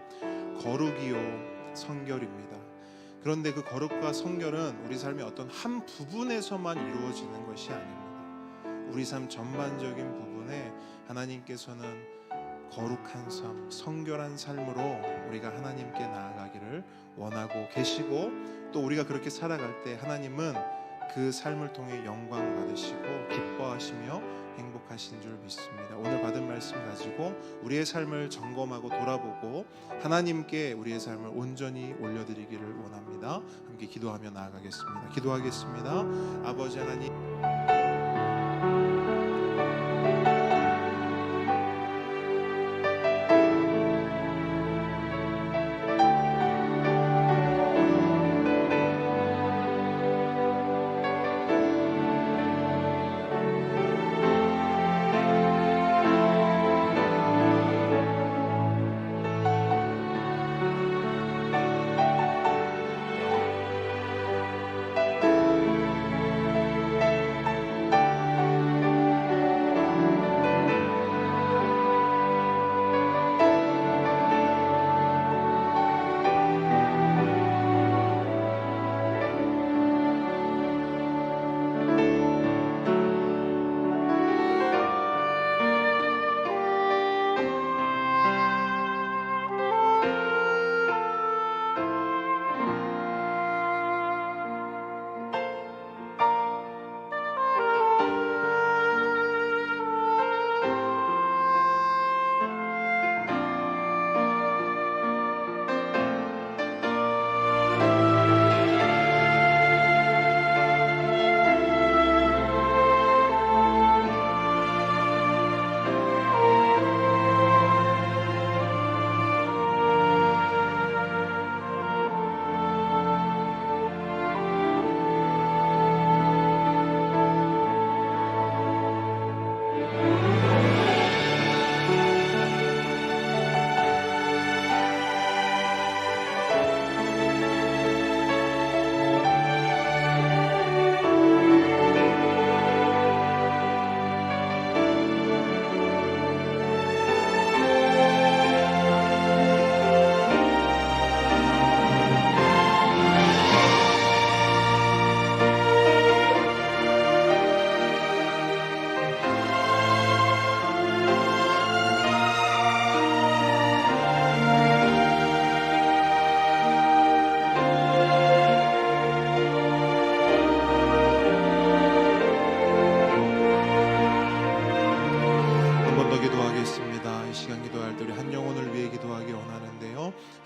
거룩이요 성결입니다. 그런데 그 거룩과 성결은 우리 삶의 어떤 한 부분에서만 이루어지는 것이 아닙니다. 우리 삶 전반적인 부분에 하나님께서는 거룩한 삶, 성결한 삶으로 우리가 하나님께 나아가기를 원하고 계시고, 또 우리가 그렇게 살아갈 때 하나님은 그 삶을 통해 영광 받으시고 기뻐하시며 행복하신 줄 믿습니다. 오늘 받은 말씀 가지고 우리의 삶을 점검하고 돌아보고 하나님께 우리의 삶을 온전히 올려드리기를 원합니다. 함께 기도하며 나아가겠습니다. 기도하겠습니다. 아버지 하나님,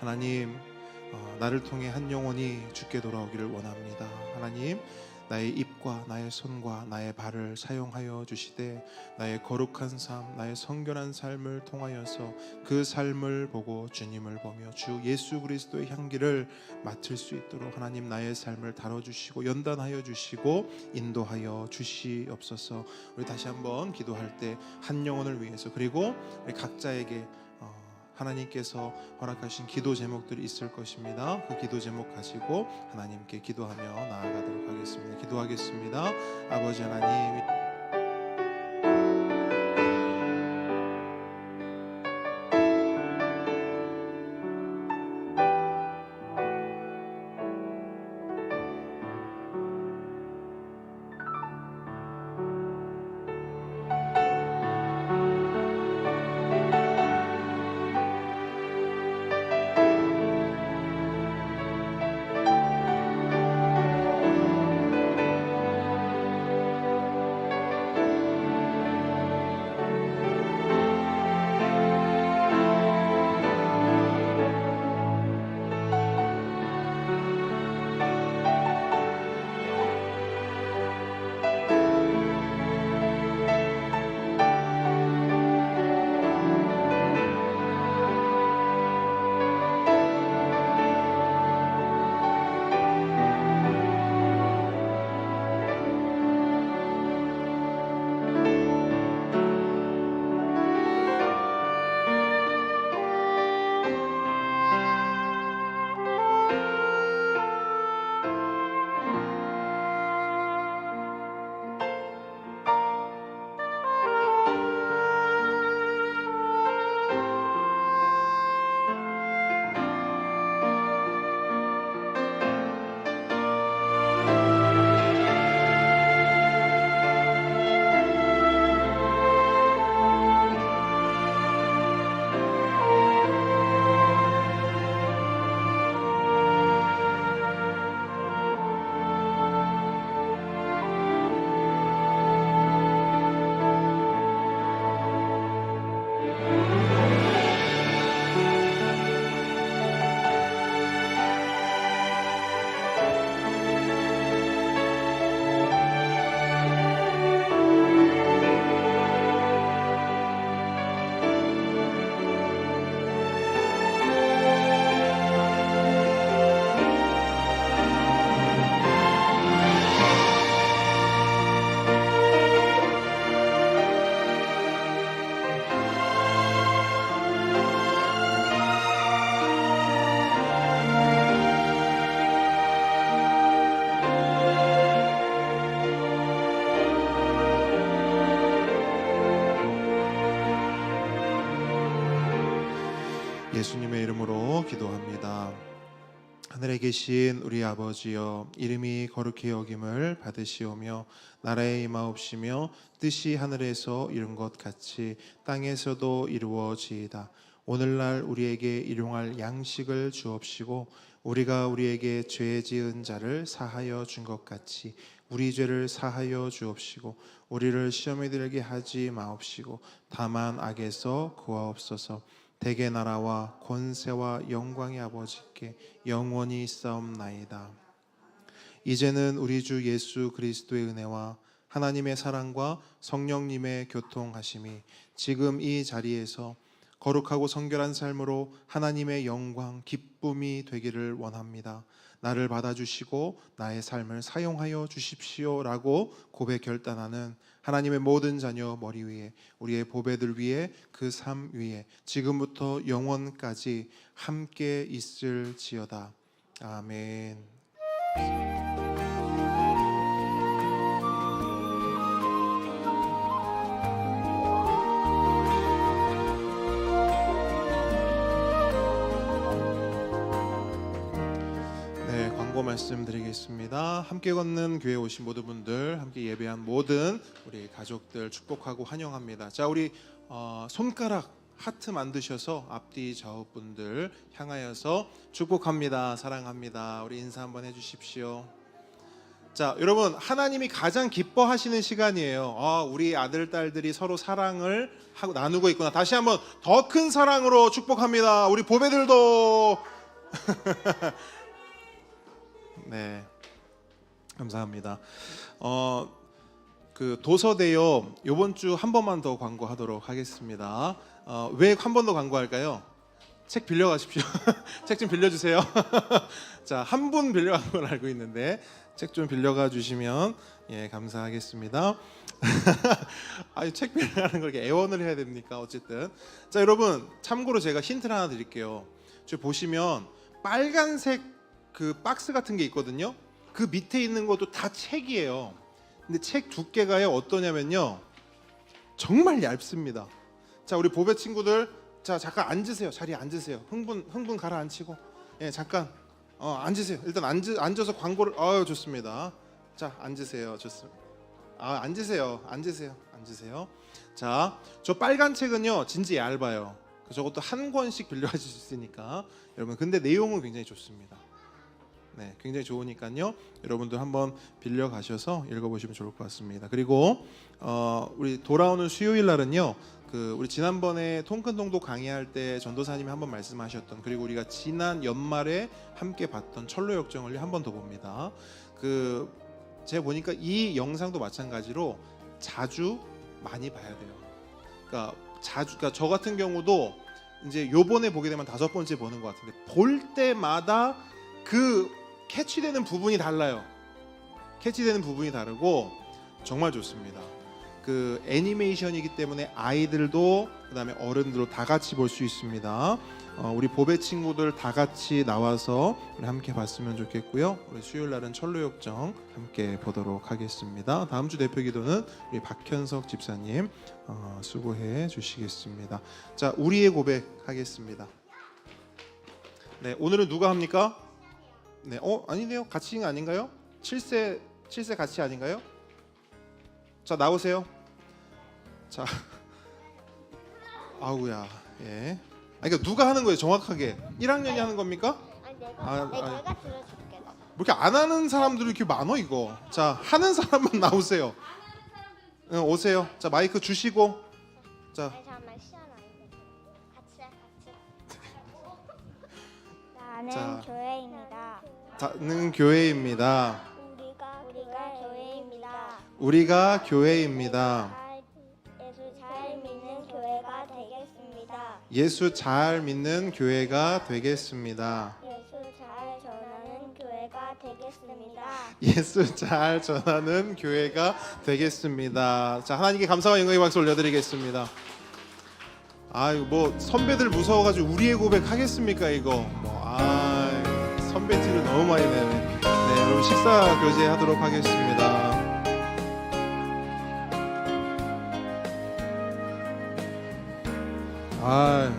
하나님, 나를 통해 한 영혼이 주께 돌아오기를 원합니다. 하나님, 나의 입과 나의 손과 나의 발을 사용하여 주시되 나의 거룩한 삶, 나의 성결한 삶을 통하여서 그 삶을 보고 주님을 보며 주 예수 그리스도의 향기를 맡을 수 있도록 하나님 나의 삶을 다뤄주시고 연단하여 주시고 인도하여 주시옵소서. 우리 다시 한번 기도할 때 한 영혼을 위해서, 그리고 우리 각자에게 하나님께서 허락하신 기도 제목들이 있을 것입니다. 그 기도 제목 가지고 하나님께 기도하며 나아가도록 하겠습니다. 기도하겠습니다. 아버지 하나님, 예수님의 이름으로 기도합니다. 하늘에 계신 우리 아버지여, 이름이 거룩히 여김을 받으시오며 나라의 임하옵시며 뜻이 하늘에서 이룬 것 같이 땅에서도 이루어지이다. 오늘날 우리에게 일용할 양식을 주옵시고 우리가 우리에게 죄 지은 자를 사하여 준 것 같이 우리 죄를 사하여 주옵시고 우리를 시험에 들게 하지 마옵시고 다만 악에서 구하옵소서. 대개 나라와 권세와 영광의 아버지께 영원히 있사옵나이다. 이제는 우리 주 예수 그리스도의 은혜와 하나님의 사랑과 성령님의 교통하심이 지금 이 자리에서 거룩하고 성결한 삶으로 하나님의 영광, 기쁨이 되기를 원합니다. 나를 받아주시고 나의 삶을 사용하여 주십시오라고 고백 결단하는 하나님의 모든 자녀 머리 위에, 우리의 보배들 위에, 그 삶 위에 지금부터 영원까지 함께 있을지어다. 아멘. 광고 말씀드리겠습니다. 함께 걷는 교회 오신 모든 분들, 함께 예배한 모든 우리 가족들 축복하고 환영합니다. 자, 우리 손가락 하트 만드셔서 앞뒤 좌우 분들 향하여서 축복합니다. 사랑합니다. 우리 인사 한번 해주십시오. 자, 여러분, 하나님이 가장 기뻐하시는 시간이에요. 우리 아들 딸들이 서로 사랑을 하고 나누고 있구나. 다시 한번 더 큰 사랑으로 축복합니다. 우리 보배들도 네, 감사합니다. 그 도서대요, 이번 주 한 번만 더 광고하도록 하겠습니다. 왜 한 번 더 광고할까요? 책 빌려가십시오. 책 좀 빌려주세요. 자, 한 분 빌려간 건 알고 있는데 책 좀 빌려가 주시면 감사하겠습니다. 아니, 책 빌려가는 걸 이렇게 애원을 해야 됩니까? 어쨌든 자, 여러분, 참고로 제가 힌트를 하나 드릴게요. 저 보시면 빨간색 그 박스 같은 게 있거든요. 그 밑에 있는 것도 다 책이에요. 근데 책 두께가요 어떠냐면요, 정말 얇습니다. 자, 우리 보배 친구들, 자, 잠깐 앉으세요. 자리에 앉으세요. 흥분 가라앉히고, 잠깐 앉으세요. 일단 앉아서 광고를. 좋습니다. 자, 앉으세요. 좋습니다. 앉으세요. 자, 저 빨간 책은요 진짜 얇아요. 저것도 한 권씩 빌려가실 수 있으니까 여러분, 근데 내용은 굉장히 좋습니다. 네, 굉장히 좋으니까요. 여러분들 한번 빌려 가셔서 읽어보시면 좋을 것 같습니다. 그리고 우리 돌아오는 수요일 날은요, 그 우리 지난번에 통큰통도 강의할 때 전도사님이 한번 말씀하셨던, 그리고 우리가 지난 연말에 함께 봤던 철로 역정을 한 번 더 봅니다. 그 제가 보니까 이 영상도 마찬가지로 자주 많이 봐야 돼요. 그러니까 저 같은 경우도 이제 요번에 보게 되면 5번째 보는 것 같은데, 볼 때마다 그 캐치되는 부분이 달라요. 캐치되는 부분이 다르고 정말 좋습니다. 그 애니메이션이기 때문에 아이들도 그다음에 어른들도 다 같이 볼 수 있습니다. 우리 보배 친구들 다 같이 나와서 우리 함께 봤으면 좋겠고요. 우리 수요일 날은 철로역정 함께 보도록 하겠습니다. 다음 주 대표 기도는 우리 박현석 집사님 수고해 주시겠습니다. 자, 우리의 고백 하겠습니다. 네, 오늘은 누가 합니까? 네, 아니네요. 같이 아닌가요? 7세 같이 아닌가요? 자, 나오세요. 자, 아우야, 예. 그러니까 누가 하는 거예요, 정확하게? 1학년이 하는 겁니까? 아니, 내가 들어줄게. 뭐 이렇게 안 하는 사람들이 이렇게 많어 이거. 자, 하는 사람만 나오세요. 오세요. 자, 마이크 주시고. 자, 아니, 잠깐만, 시간 아닌데. 같이. 나는 자. 교회입니다. 다는 교회입니다. 우리가 교회입니다. 우리가 교회입니다. 예수 잘 믿는 교회가 되겠습니다. 예수 잘 믿는 교회가 되겠습니다. 예수 잘 전하는 교회가 되겠습니다. 자, 하나님께 감사와 영광의 박수 올려드리겠습니다. 아유, 뭐 선배들 무서워가지고 우리의 고백 하겠습니까 이거? 선배 티를 너무 많이 내네. 네, 여러분 식사 교제하도록 하겠습니다. 아.